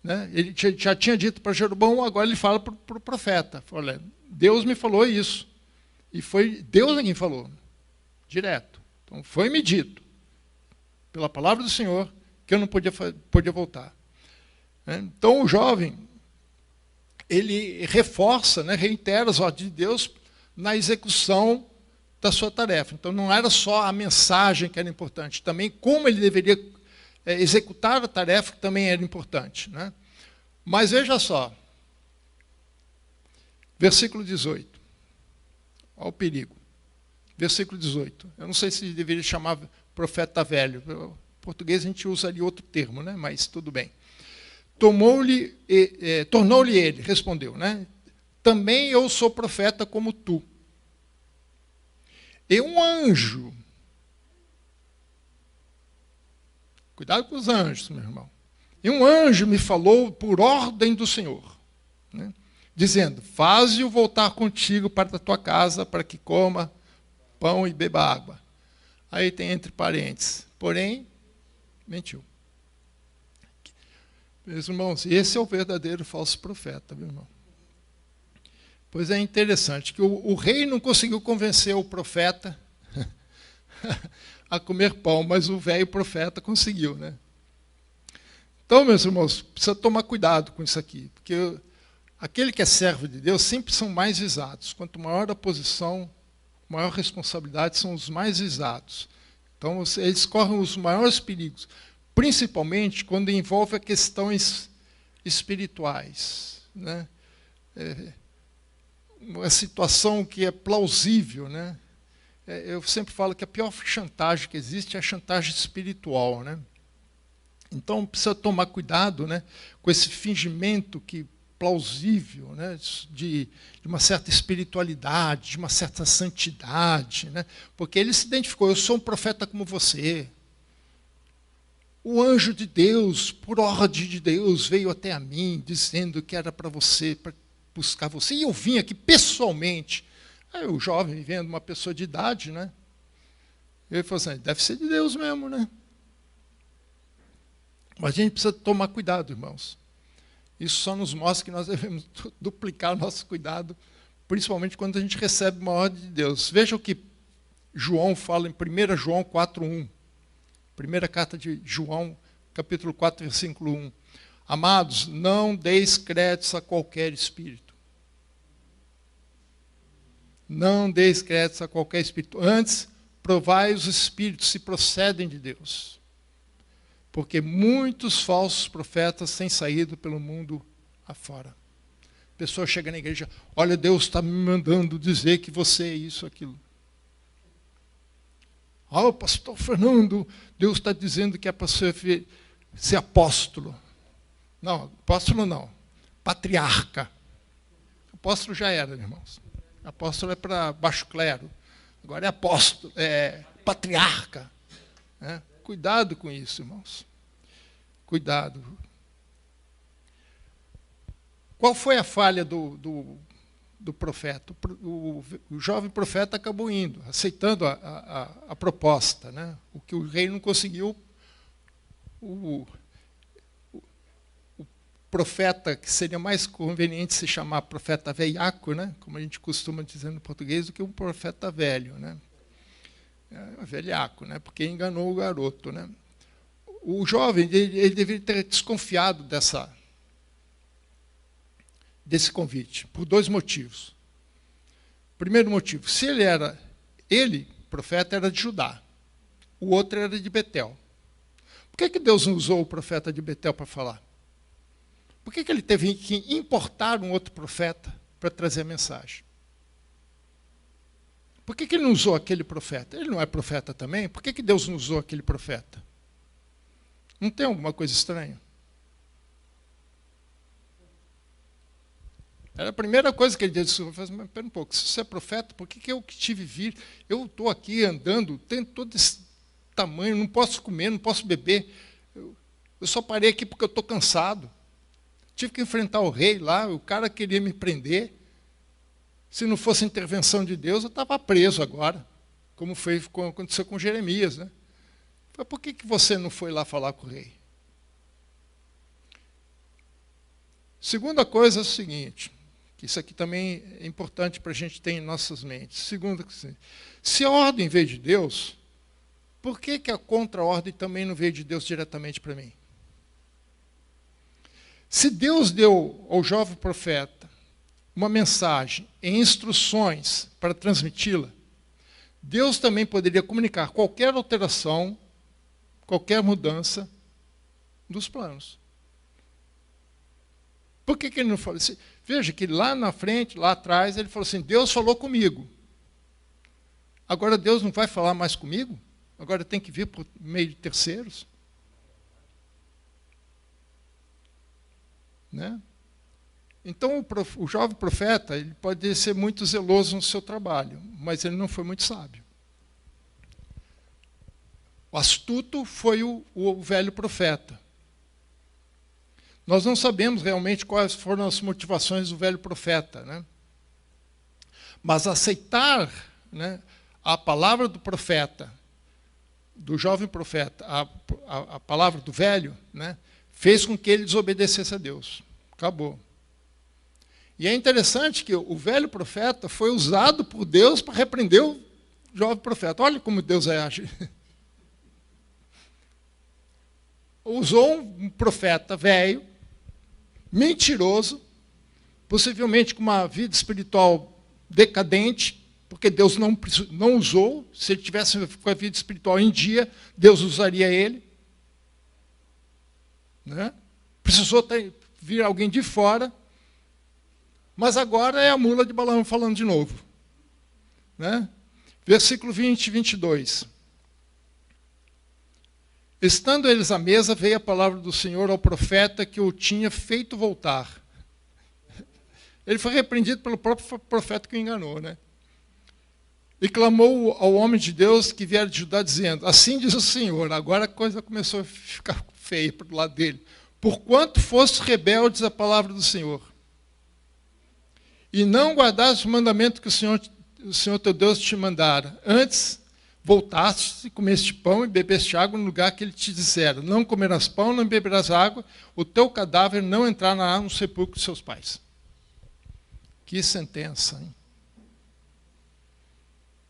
né? Ele já tinha dito para Jeroboão, agora ele fala para o profeta. Olha, Deus me falou isso. E foi Deus quem falou, direto. Então foi-me dito, pela palavra do Senhor, que eu não podia voltar. Então o jovem, ele reforça, né, reitera as ordens de Deus na execução da sua tarefa. Então não era só a mensagem que era importante, também como ele deveria executar a tarefa que também era importante. Né? Mas veja só, versículo 18, olha o perigo. Versículo 18, eu não sei se deveria chamar profeta velho, em português a gente usaria outro termo, né? Mas tudo bem. Tornou-lhe ele, respondeu, né? Também eu sou profeta como tu. E um anjo, cuidado com os anjos, meu irmão. E um anjo me falou por ordem do Senhor, né? Dizendo, faze-o voltar contigo para a tua casa, para que coma pão e beba água. Aí tem entre parênteses, porém, mentiu. Meus irmãos, esse é o verdadeiro falso profeta, meu irmão. Pois é interessante que o rei não conseguiu convencer o profeta a comer pão, mas o velho profeta conseguiu, né? Então, meus irmãos, precisa tomar cuidado com isso aqui, porque aquele que é servo de Deus sempre são mais visados. Quanto maior a posição, maior responsabilidade, são os mais visados. Então, eles correm os maiores perigos, principalmente quando envolve questões espirituais, né? Uma situação que é plausível, né? Eu sempre falo que a pior chantagem que existe é a chantagem espiritual, né? Então precisa tomar cuidado, né, com esse fingimento que plausível, né, de uma certa espiritualidade, de uma certa santidade, né? Porque ele se identificou, eu sou um profeta como você. O anjo de Deus, por ordem de Deus, veio até a mim, dizendo que era para você, para buscar você. E eu vim aqui pessoalmente. Aí o jovem, vendo uma pessoa de idade, né? Ele falou assim, deve ser de Deus mesmo, né? Mas a gente precisa tomar cuidado, irmãos. Isso só nos mostra que nós devemos duplicar o nosso cuidado, principalmente quando a gente recebe uma ordem de Deus. Veja o que João fala em 1 João 4:1. Primeira carta de João, capítulo 4, versículo 1. Amados, não deis créditos a qualquer espírito. Não deis créditos a qualquer espírito. Antes, provai os espíritos se procedem de Deus. Porque muitos falsos profetas têm saído pelo mundo afora. A pessoa chega na igreja, olha, Deus está me mandando dizer que você é isso, aquilo. Ah, o pastor Fernando, Deus está dizendo que é para ser apóstolo. Não, apóstolo não, patriarca. Apóstolo já era, irmãos. Apóstolo é para baixo clero. Agora é apóstolo, é patriarca. Né? Cuidado com isso, irmãos. Cuidado. Qual foi a falha do profeta? O jovem profeta acabou indo, aceitando a proposta. Né? O que o rei não conseguiu, o profeta, que seria mais conveniente se chamar profeta veiaco, né? Como a gente costuma dizer no português, do que um profeta velho. Né? Velhaco, né? Porque enganou o garoto. Né? O jovem ele deveria ter desconfiado desse convite, por dois motivos. Primeiro motivo, se ele, profeta, era de Judá, o outro era de Betel. Por que Deus não usou o profeta de Betel para falar? Por que ele teve que importar um outro profeta para trazer a mensagem? Por que ele não usou aquele profeta? Ele não é profeta também? Por que Deus não usou aquele profeta? Não tem alguma coisa estranha? Era a primeira coisa que ele disse, mas espera um pouco, se você é profeta, por que eu que tive vir? Eu estou aqui andando, tenho todo esse tamanho, não posso comer, não posso beber. Eu só parei aqui porque eu estou cansado. Tive que enfrentar o rei lá, o cara queria me prender. Se não fosse intervenção de Deus, eu estava preso agora, como aconteceu com Jeremias. Né? Por que você não foi lá falar com o rei? Segunda coisa é o seguinte, que isso aqui também é importante para a gente ter em nossas mentes. Segunda, se a ordem veio de Deus, por que a contra-ordem também não veio de Deus diretamente para mim? Se Deus deu ao jovem profeta uma mensagem e instruções para transmiti-la, Deus também poderia comunicar qualquer alteração, qualquer mudança dos planos. Por que ele não falou assim? Veja que lá na frente, lá atrás, ele falou assim, Deus falou comigo. Agora Deus não vai falar mais comigo? Agora tem que vir por meio de terceiros? Né? Então, o jovem profeta ele pode ser muito zeloso no seu trabalho, mas ele não foi muito sábio. O astuto foi o velho profeta. Nós não sabemos realmente quais foram as motivações do velho profeta. Né? Mas aceitar, né, a palavra do profeta, do jovem profeta, a palavra do velho, né, fez com que ele desobedecesse a Deus. Acabou. E é interessante que o velho profeta foi usado por Deus para repreender o jovem profeta. Olha como Deus age. Usou um profeta velho, mentiroso, possivelmente com uma vida espiritual decadente, porque Deus não usou. Se ele tivesse com a vida espiritual em dia, Deus usaria ele. Né? Precisou vir alguém de fora, mas agora é a mula de Balaão falando de novo. Né? Versículo 20 e 22. Estando eles à mesa, veio a palavra do Senhor ao profeta que o tinha feito voltar. Ele foi repreendido pelo próprio profeta que o enganou. Né? E clamou ao homem de Deus que viera de Judá, dizendo, assim diz o Senhor. Agora a coisa começou a ficar feia para o lado dele. Porquanto fostes rebeldes à palavra do Senhor, e não guardaste o mandamento que o Senhor teu Deus te mandara, antes voltaste, comeste pão e bebeste água no lugar que ele te dissera, não comerás pão, não beberás água, o teu cadáver não entrará no sepulcro de seus pais. Que sentença, hein?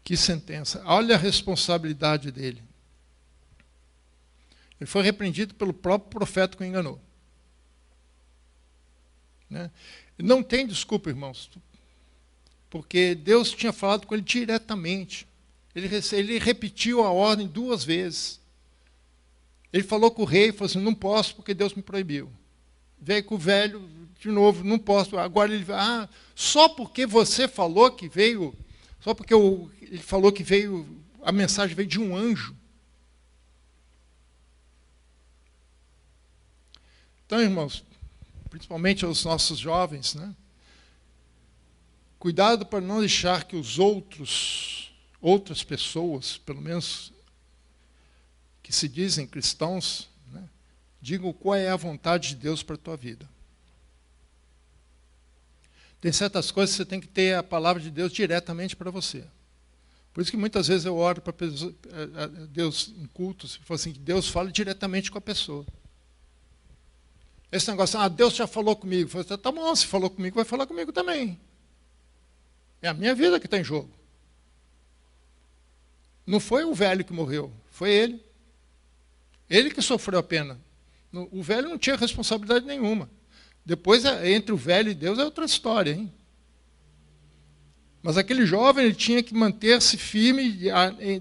Que sentença. Olha a responsabilidade dele. Ele foi repreendido pelo próprio profeta que o enganou. Né? Não tem desculpa, irmãos, porque Deus tinha falado com ele diretamente. Ele repetiu a ordem 2 vezes. Ele falou com o rei, falou assim, não posso porque Deus me proibiu. Veio com o velho, de novo, não posso. Agora ele vai, só porque você falou que veio, só porque ele falou que veio, a mensagem veio de um anjo. Então, irmãos, principalmente aos nossos jovens, né? Cuidado para não deixar que os outras pessoas, pelo menos que se dizem cristãos, né, digam qual é a vontade de Deus para a tua vida. Tem certas coisas que você tem que ter a palavra de Deus diretamente para você. Por isso que muitas vezes eu oro para Deus em cultos, e falo assim, que Deus fale diretamente com a pessoa. Esse negócio, Deus já falou comigo. Eu falo, tá bom, se falou comigo, vai falar comigo também. É a minha vida que está em jogo. Não foi o velho que morreu, foi ele. Ele que sofreu a pena. O velho não tinha responsabilidade nenhuma. Depois, entre o velho e Deus, é outra história, hein? Mas aquele jovem, ele tinha que manter-se firme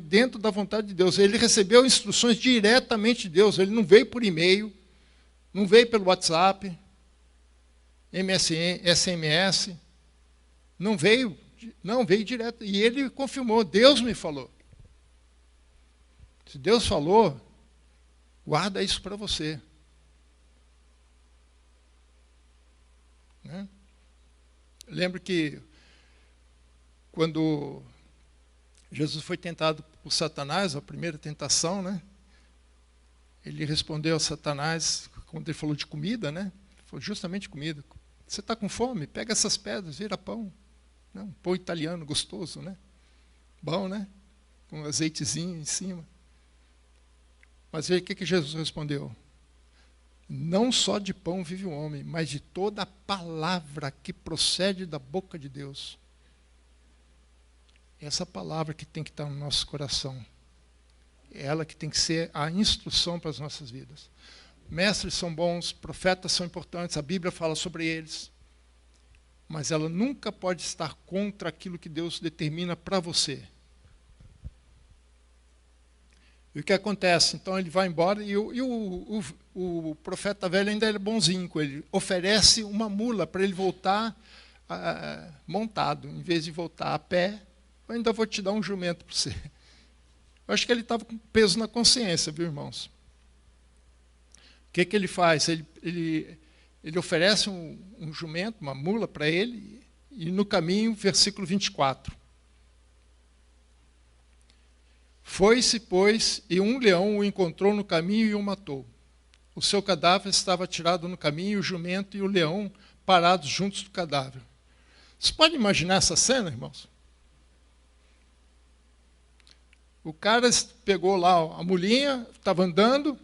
dentro da vontade de Deus. Ele recebeu instruções diretamente de Deus. Ele não veio por e-mail, não veio pelo WhatsApp, MSN, SMS. Não veio direto. E ele confirmou, Deus me falou. Se Deus falou, guarda isso para você. Né? Lembro que quando Jesus foi tentado por Satanás, a primeira tentação, né? Ele respondeu a Satanás, quando ele falou de comida, né? Falou justamente comida. Você está com fome? Pega essas pedras, vira pão. Né? Um pão italiano gostoso, né? Bom, né? Com um azeitezinho em cima. Mas veja o que Jesus respondeu. Não só de pão vive o homem, mas de toda a palavra que procede da boca de Deus. Essa palavra que tem que estar no nosso coração. É ela que tem que ser a instrução para as nossas vidas. Mestres são bons, profetas são importantes, a Bíblia fala sobre eles. Mas ela nunca pode estar contra aquilo que Deus determina para você. E o que acontece? Então ele vai embora e o profeta velho ainda é bonzinho com ele. Oferece uma mula para ele voltar montado. Em vez de voltar a pé, eu ainda vou te dar um jumento para você. Eu acho que ele estava com peso na consciência, viu, irmãos? O que ele faz? Ele oferece um jumento, uma mula para ele, e no caminho, versículo 24. Foi-se, pois, e um leão o encontrou no caminho e o matou. O seu cadáver estava tirado no caminho, e o jumento e o leão parados juntos do cadáver. Você pode imaginar essa cena, irmãos? O cara pegou lá a mulinha, estava andando,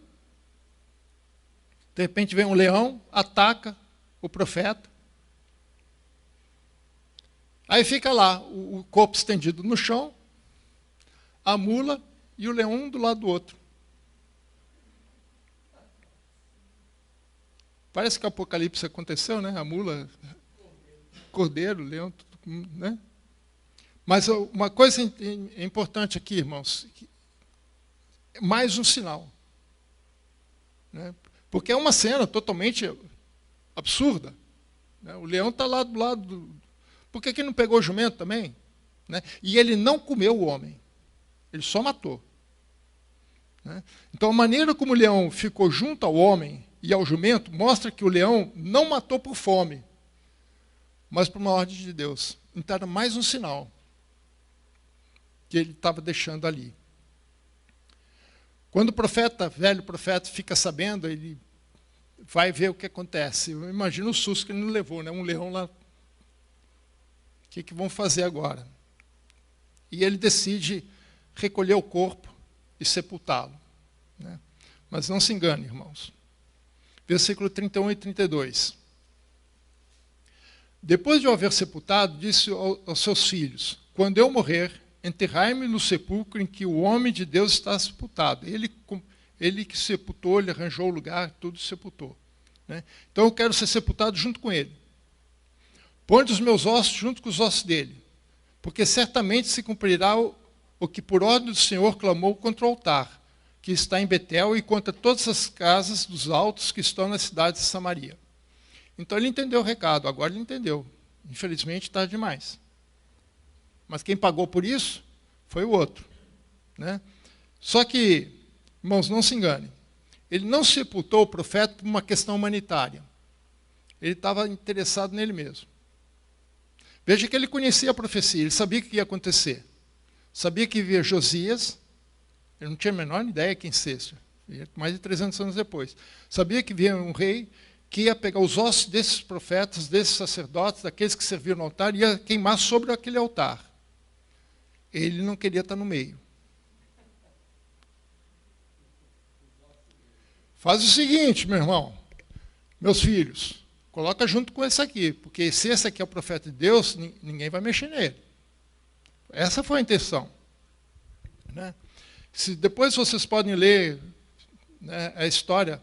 de repente vem um leão, ataca o profeta. Aí fica lá, o corpo estendido no chão, a mula e o leão um do lado do outro. Parece que o Apocalipse aconteceu, né? A mula, cordeiro, leão, tudo, né? Mas uma coisa importante aqui, irmãos, mais um sinal. Né? Porque é uma cena totalmente absurda. Né? O leão está lá do lado. Por que ele não pegou o jumento também? Né? E ele não comeu o homem. Ele só matou. Né? Então, a maneira como o leão ficou junto ao homem e ao jumento mostra que o leão não matou por fome, mas por uma ordem de Deus. Então, era mais um sinal que ele estava deixando ali. Quando o velho profeta, fica sabendo, ele vai ver o que acontece. Eu imagino o susto que ele não levou, né? Um leão lá. O que vão fazer agora? E ele decide recolher o corpo e sepultá-lo. Né? Mas não se engane, irmãos. Versículo 31 e 32. Depois de o haver sepultado, disse aos seus filhos, quando eu morrer, enterrai-me no sepulcro em que o homem de Deus está sepultado. Ele que sepultou, ele arranjou o lugar, tudo sepultou. Né? Então eu quero ser sepultado junto com ele. Põe os meus ossos junto com os ossos dele, porque certamente se cumprirá o que por ordem do Senhor clamou contra o altar. que está em Betel e contra todas as casas dos altos que estão na cidade de Samaria. Então ele entendeu o recado, agora ele entendeu. Infelizmente, tarde demais. Mas quem pagou por isso foi o outro. Né? Só que, irmãos, não se enganem. Ele não sepultou o profeta por uma questão humanitária. Ele estava interessado nele mesmo. Veja que ele conhecia a profecia, ele sabia o que ia acontecer. Sabia que via Josias, ele não tinha a menor ideia quem seja, mais de 300 anos depois. Sabia que via um rei que ia pegar os ossos desses profetas, desses sacerdotes, daqueles que serviam no altar, e ia queimar sobre aquele altar. Ele não queria estar no meio. Faz o seguinte, meu irmão, meus filhos, coloca junto com esse aqui, porque se esse aqui é o profeta de Deus, ninguém vai mexer nele. Essa foi a intenção. Né? Se depois vocês podem ler, né, a história,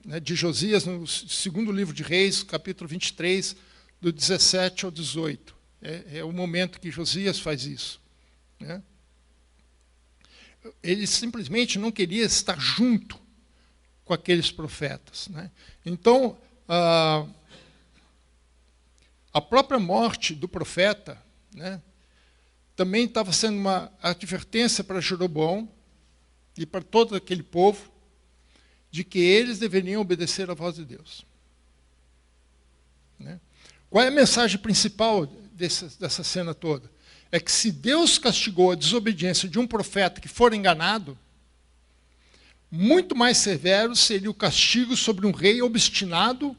né, de Josias no segundo livro de Reis, capítulo 23, do 17 ao 18. É o momento que Josias faz isso. Né? Ele simplesmente não queria estar junto com aqueles profetas. Né? Então, a própria morte do profeta, né, também estava sendo uma advertência para Jeroboão e para todo aquele povo de que eles deveriam obedecer à voz de Deus. Né? Qual é a mensagem principal dessa cena toda? É que se Deus castigou a desobediência de um profeta que for enganado, muito mais severo seria o castigo sobre um rei obstinado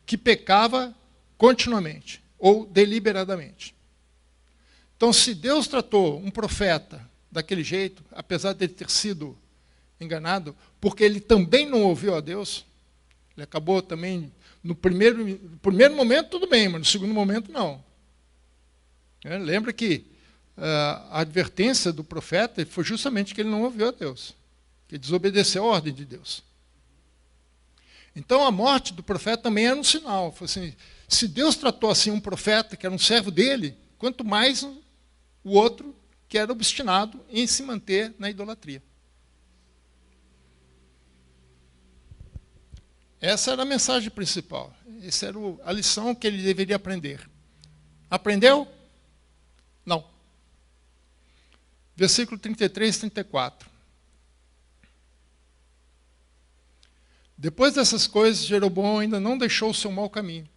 que pecava continuamente ou deliberadamente. Então, se Deus tratou um profeta daquele jeito, apesar de ele ter sido enganado, porque ele também não ouviu a Deus, ele acabou também, no primeiro momento tudo bem, mas no segundo momento não. Lembra que a advertência do profeta foi justamente que ele não ouviu a Deus, que ele desobedeceu a ordem de Deus. Então a morte do profeta também era um sinal. Foi assim, se Deus tratou assim um profeta, que era um servo dele, quanto mais o outro que era obstinado em se manter na idolatria. Essa era a mensagem principal. Essa era a lição que ele deveria aprender. Aprendeu? Não. Versículo 33 e 34. Depois dessas coisas, Jeroboão ainda não deixou o seu mau caminho.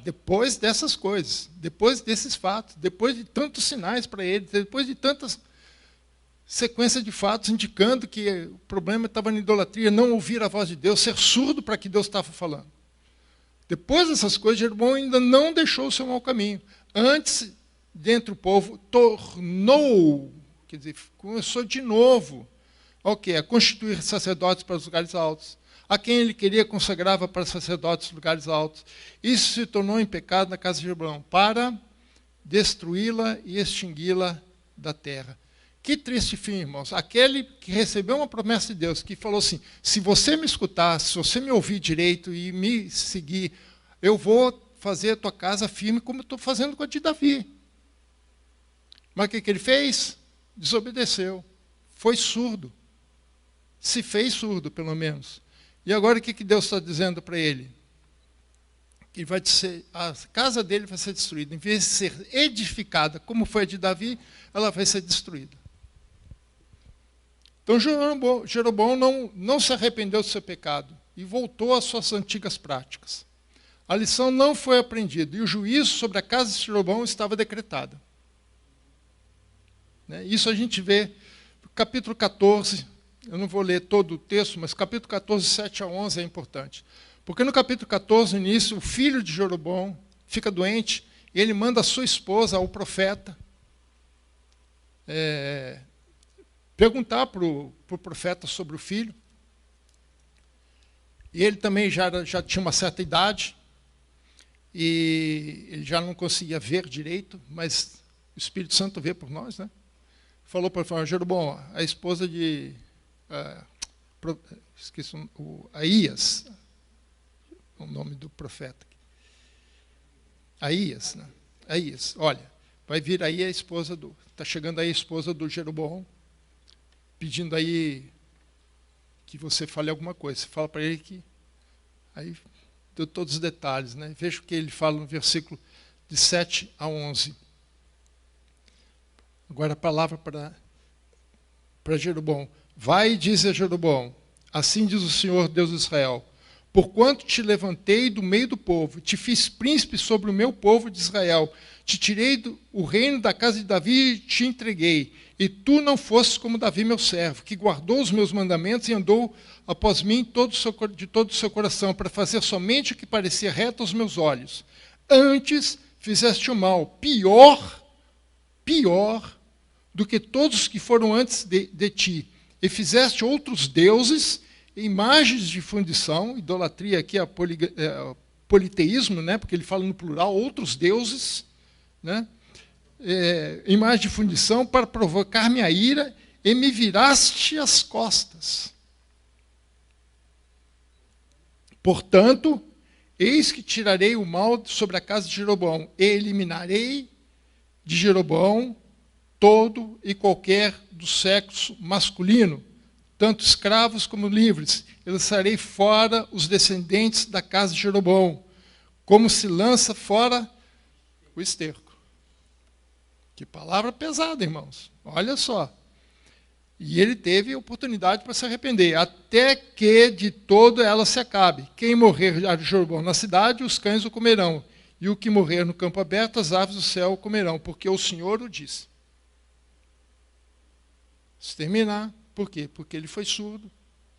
Depois dessas coisas, depois desses fatos, depois de tantos sinais para ele, depois de tantas sequências de fatos indicando que o problema estava na idolatria, não ouvir a voz de Deus, ser surdo para que Deus estava falando. Depois dessas coisas, Jeroboão ainda não deixou o seu mau caminho. Antes, dentro do povo, tornou, quer dizer, começou de novo, a constituir sacerdotes para os lugares altos. A quem ele queria consagrava para sacerdotes dos lugares altos. Isso se tornou em pecado na casa de Jeroboão, para destruí-la e extingui-la da terra. Que triste fim, irmãos. Aquele que recebeu uma promessa de Deus, que falou assim, se você me escutar, se você me ouvir direito e me seguir, eu vou fazer a tua casa firme como eu estou fazendo com a de Davi. Mas o que ele fez? Desobedeceu. Foi surdo. Se fez surdo, pelo menos. E agora o que Deus está dizendo para ele? Que a casa dele vai ser destruída. Em vez de ser edificada, como foi a de Davi, ela vai ser destruída. Então Jeroboão não se arrependeu do seu pecado e voltou às suas antigas práticas. A lição não foi aprendida e o juízo sobre a casa de Jeroboão estava decretado. Isso a gente vê no capítulo 14, eu não vou ler todo o texto, mas capítulo 14, 7 a 11 é importante. Porque no capítulo 14, no início, o filho de Jeroboão fica doente e ele manda a sua esposa, ao profeta, perguntar para o profeta sobre o filho. E ele também já tinha uma certa idade, e ele já não conseguia ver direito, mas o Espírito Santo vê por nós, né? Falou para ele, Jeroboão, a esposa de esqueci Aías, o nome do profeta. Aías, né? Aías, olha, vai vir aí a esposa está chegando aí a esposa do Jeroboão, pedindo aí que você fale alguma coisa. Você fala para ele que... Aí deu todos os detalhes, né? Veja o que ele fala no versículo de 7 a 11. Agora a palavra para Jeroboão. Vai e diz a Jeroboão, assim diz o Senhor Deus de Israel, porquanto te levantei do meio do povo, te fiz príncipe sobre o meu povo de Israel, te tirei o reino da casa de Davi e te entreguei, e tu não fostes como Davi meu servo, que guardou os meus mandamentos e andou após mim de todo o seu coração, para fazer somente o que parecia reto aos meus olhos. Antes fizeste o mal, pior do que todos que foram antes de ti, e fizeste outros deuses, imagens de fundição, idolatria aqui é politeísmo, né, porque ele fala no plural, outros deuses, né, imagem de fundição para provocar minha ira, e me viraste as costas. Portanto, eis que tirarei o mal sobre a casa de Jeroboão, e eliminarei de Jeroboão todo e qualquer do sexo masculino, tanto escravos como livres. Eu lançarei fora os descendentes da casa de Jeroboão, como se lança fora o esterco. Que palavra pesada, irmãos. Olha só. E ele teve oportunidade para se arrepender, até que de todo ela se acabe. Quem morrer de Jeroboão na cidade, os cães o comerão, e o que morrer no campo aberto, as aves do céu o comerão, porque o Senhor o disse. Exterminar. Por quê? Porque ele foi surdo,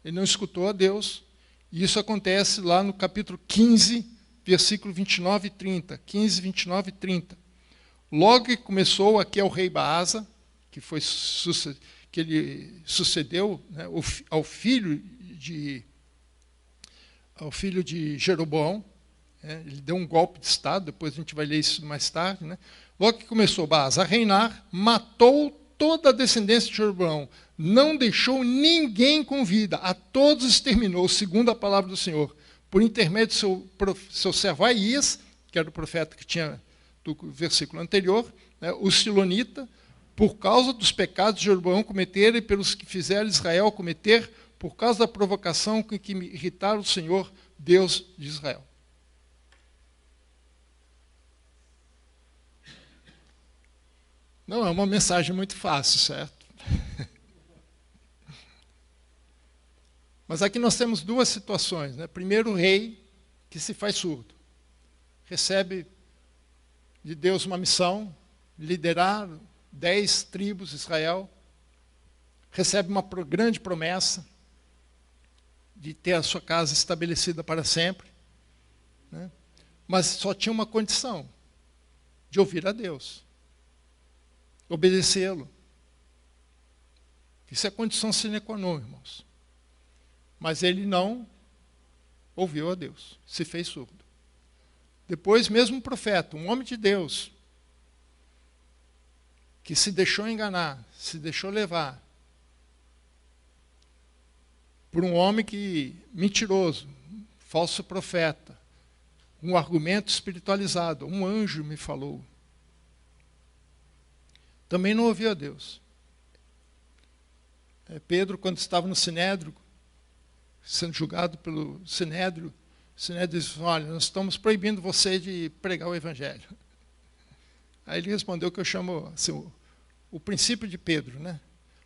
ele não escutou a Deus, e isso acontece lá no capítulo 15, versículo 29 e 30. 15, 29 e 30. Logo que começou, aqui é o rei Baasa, que ele sucedeu, né, ao filho de Jeroboão, né, ele deu um golpe de Estado, depois a gente vai ler isso mais tarde. Né. Logo que começou Baasa a reinar, matou toda a descendência de Jeroboão, não deixou ninguém com vida, a todos exterminou, segundo a palavra do Senhor, por intermédio do seu servo Aías, que era o profeta que tinha do versículo anterior, né, o silonita, por causa dos pecados de Jeroboão cometeram e pelos que fizeram Israel cometer, por causa da provocação com que me irritaram o Senhor, Deus de Israel. Não é uma mensagem muito fácil, certo? Mas aqui nós temos duas situações. Né? Primeiro, o rei que se faz surdo. Recebe de Deus uma missão, liderar 10 tribos de Israel. Recebe uma grande promessa de ter a sua casa estabelecida para sempre. Né? Mas só tinha uma condição, de ouvir a Deus. Obedecê-lo. Isso é condição sine qua non, irmãos. Mas ele não ouviu a Deus, se fez surdo. Depois, mesmo um profeta, um homem de Deus, que se deixou enganar, se deixou levar por um homem mentiroso, falso profeta, um argumento espiritualizado, um anjo me falou. Também não ouviu a Deus. Pedro, quando estava no Sinédrio, sendo julgado pelo Sinédrio, o Sinédrio disse, olha, nós estamos proibindo você de pregar o Evangelho. Aí ele respondeu que eu chamo assim, o princípio de Pedro, né?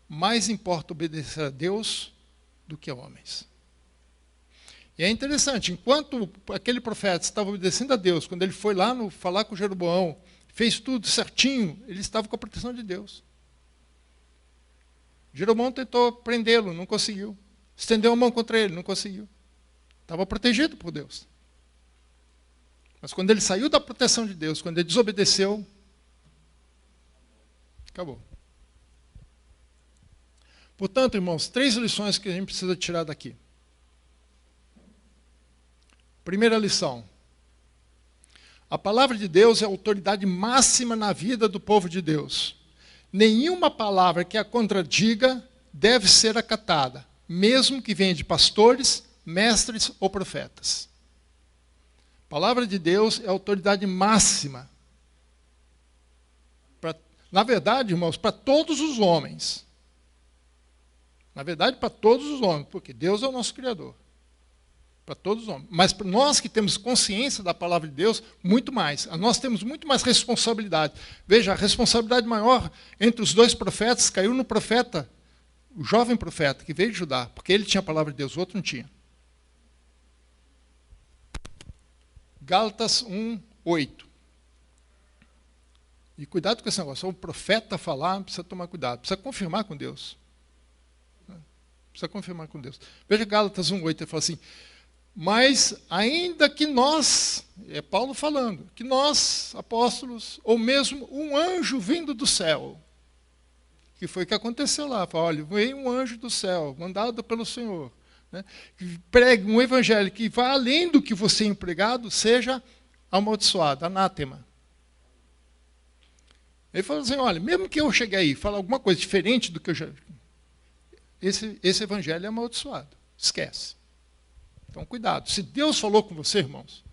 Mais importa obedecer a Deus do que a homens. E é interessante, enquanto aquele profeta estava obedecendo a Deus, quando ele foi lá falar com Jeroboão, fez tudo certinho, ele estava com a proteção de Deus. Jeroboão tentou prendê-lo, não conseguiu. Estendeu a mão contra ele, não conseguiu. Estava protegido por Deus. Mas quando ele saiu da proteção de Deus, quando ele desobedeceu, acabou. Portanto, irmãos, 3 lições que a gente precisa tirar daqui. Primeira lição. A palavra de Deus é a autoridade máxima na vida do povo de Deus. Nenhuma palavra que a contradiga deve ser acatada, mesmo que venha de pastores, mestres ou profetas. A palavra de Deus é a autoridade máxima. Na verdade, irmãos, para todos os homens. Na verdade, para todos os homens, porque Deus é o nosso Criador. Para todos os homens. Mas para nós que temos consciência da palavra de Deus, muito mais. Nós temos muito mais responsabilidade. Veja, a responsabilidade maior entre os dois profetas caiu no profeta, o jovem profeta, que veio de Judá, porque ele tinha a palavra de Deus, o outro não tinha. Gálatas 1, 8. E cuidado com esse negócio. O profeta falar, precisa tomar cuidado. Precisa confirmar com Deus. Precisa confirmar com Deus. Veja Gálatas 1, 8. Ele fala assim: mas ainda que nós, é Paulo falando, que nós, apóstolos, ou mesmo um anjo vindo do céu, que foi o que aconteceu lá, fala, olha, veio um anjo do céu, mandado pelo Senhor, né, que pregue um evangelho que vá além do que você é empregado, seja amaldiçoado, anátema. Ele falou assim, olha, mesmo que eu chegue aí e fale alguma coisa diferente do que eu já... Esse evangelho é amaldiçoado, esquece. Então, cuidado. Se Deus falou com você, irmãos,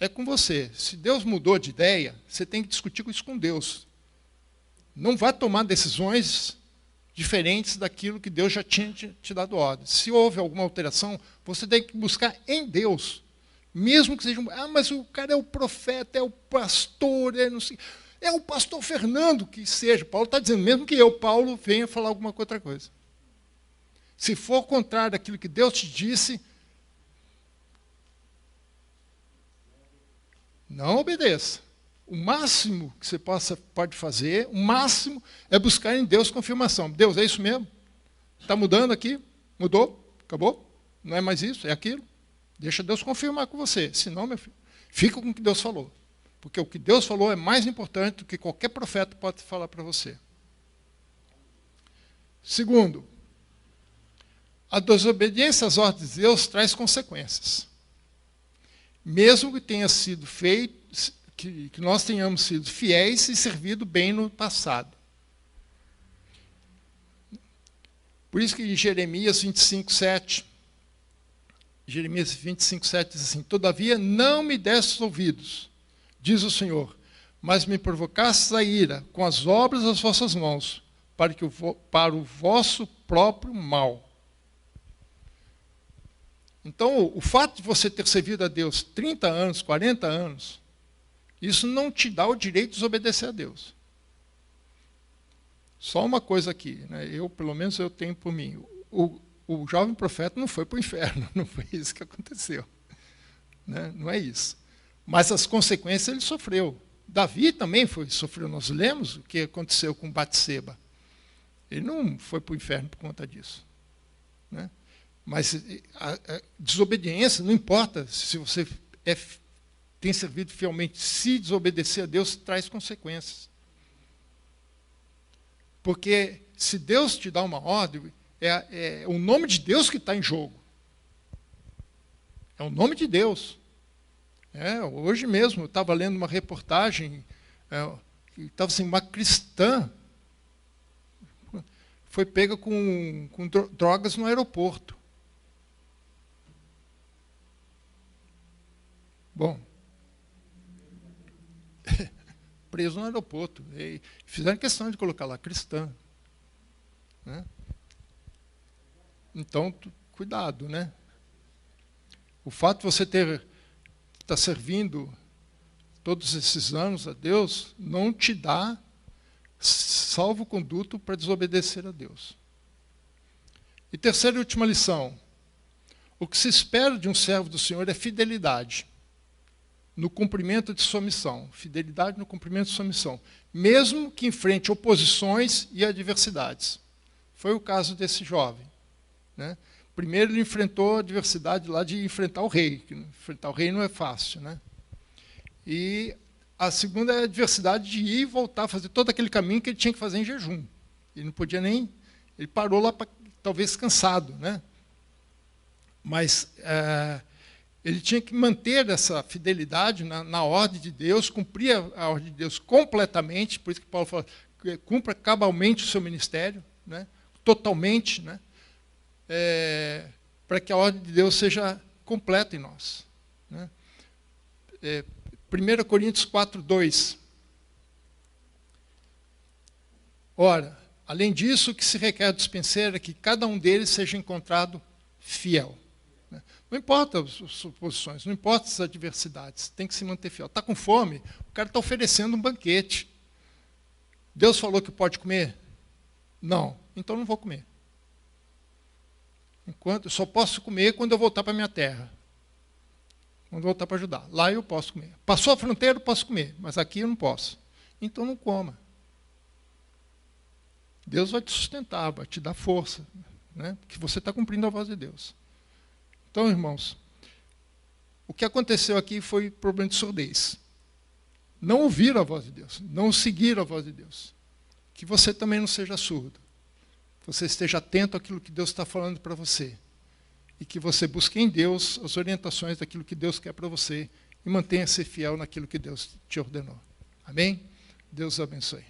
é com você. Se Deus mudou de ideia, você tem que discutir isso com Deus. Não vá tomar decisões diferentes daquilo que Deus já tinha te dado ordem. Se houve alguma alteração, você tem que buscar em Deus. Mesmo que seja... mas o cara é o profeta, é o pastor, é não sei... É o pastor Fernando que seja. Paulo está dizendo, mesmo que eu, Paulo, venha falar alguma outra coisa. Se for contrário daquilo que Deus te disse, não obedeça. O máximo que você pode fazer, o máximo, é buscar em Deus confirmação. Deus, é isso mesmo? Está mudando aqui? Mudou? Acabou? Não é mais isso? É aquilo? Deixa Deus confirmar com você. Senão, meu filho, fica com o que Deus falou. Porque o que Deus falou é mais importante do que qualquer profeta pode falar para você. Segundo, a desobediência às ordens de Deus traz consequências. Mesmo que tenha sido feito, que nós tenhamos sido fiéis e servido bem no passado. Por isso que em Jeremias 25, 7, Jeremias 25, 7 diz assim, todavia não me destes ouvidos, diz o Senhor, mas me provocastes a ira com as obras das vossas mãos, para o vosso próprio mal. Então, o fato de você ter servido a Deus 30 anos, 40 anos, isso não te dá o direito de desobedecer a Deus. Só uma coisa aqui, né? Pelo menos eu tenho por mim. O jovem profeta não foi para o inferno, não foi isso que aconteceu. Né? Não é isso. Mas as consequências ele sofreu. Davi também sofreu. Nós lemos o que aconteceu com Batseba. Ele não foi para o inferno por conta disso. Né? Mas a desobediência, não importa se você tem servido fielmente, se desobedecer a Deus, traz consequências. Porque se Deus te dá uma ordem, é o nome de Deus que está em jogo. É o nome de Deus. Hoje mesmo, eu estava lendo uma reportagem, estava assim, uma cristã foi pega com drogas no aeroporto. Bom, preso no aeroporto. E fizeram questão de colocar lá cristã. Né? Então, cuidado, né? O fato de você estar servindo todos esses anos a Deus não te dá salvo-conduto para desobedecer a Deus. E terceira e última lição. O que se espera de um servo do Senhor é fidelidade no cumprimento de sua missão. Fidelidade no cumprimento de sua missão. Mesmo que enfrente oposições e adversidades. Foi o caso desse jovem. Né? Primeiro ele enfrentou a adversidade lá de enfrentar o rei. Que enfrentar o rei não é fácil. Né? E a segunda é a adversidade de ir e voltar a fazer todo aquele caminho que ele tinha que fazer em jejum. Ele não podia nem... Ele parou lá, talvez cansado. Né? Mas... ele tinha que manter essa fidelidade na ordem de Deus, cumprir a ordem de Deus completamente, por isso que Paulo fala, cumpra cabalmente o seu ministério, né, totalmente, né, para que a ordem de Deus seja completa em nós. Né. 1 Coríntios 4, 2. Ora, Além disso, o que se requer do dispenseiro é que cada um deles seja encontrado fiel. Não importa as suposições, não importa as adversidades, tem que se manter fiel. Está com fome? O cara está oferecendo um banquete. Deus falou que pode comer? Não, então não vou comer. Eu só posso comer quando eu voltar para a minha terra. Quando eu voltar para Judá. Lá eu posso comer. Passou a fronteira, eu posso comer, mas aqui eu não posso. Então não coma. Deus vai te sustentar, vai te dar força, né? Porque você está cumprindo a voz de Deus. Então, irmãos, o que aconteceu aqui foi problema de surdez. Não ouvir a voz de Deus, não seguir a voz de Deus. Que você também não seja surdo. Que você esteja atento àquilo que Deus está falando para você. E que você busque em Deus as orientações daquilo que Deus quer para você e mantenha-se fiel naquilo que Deus te ordenou. Amém? Deus abençoe.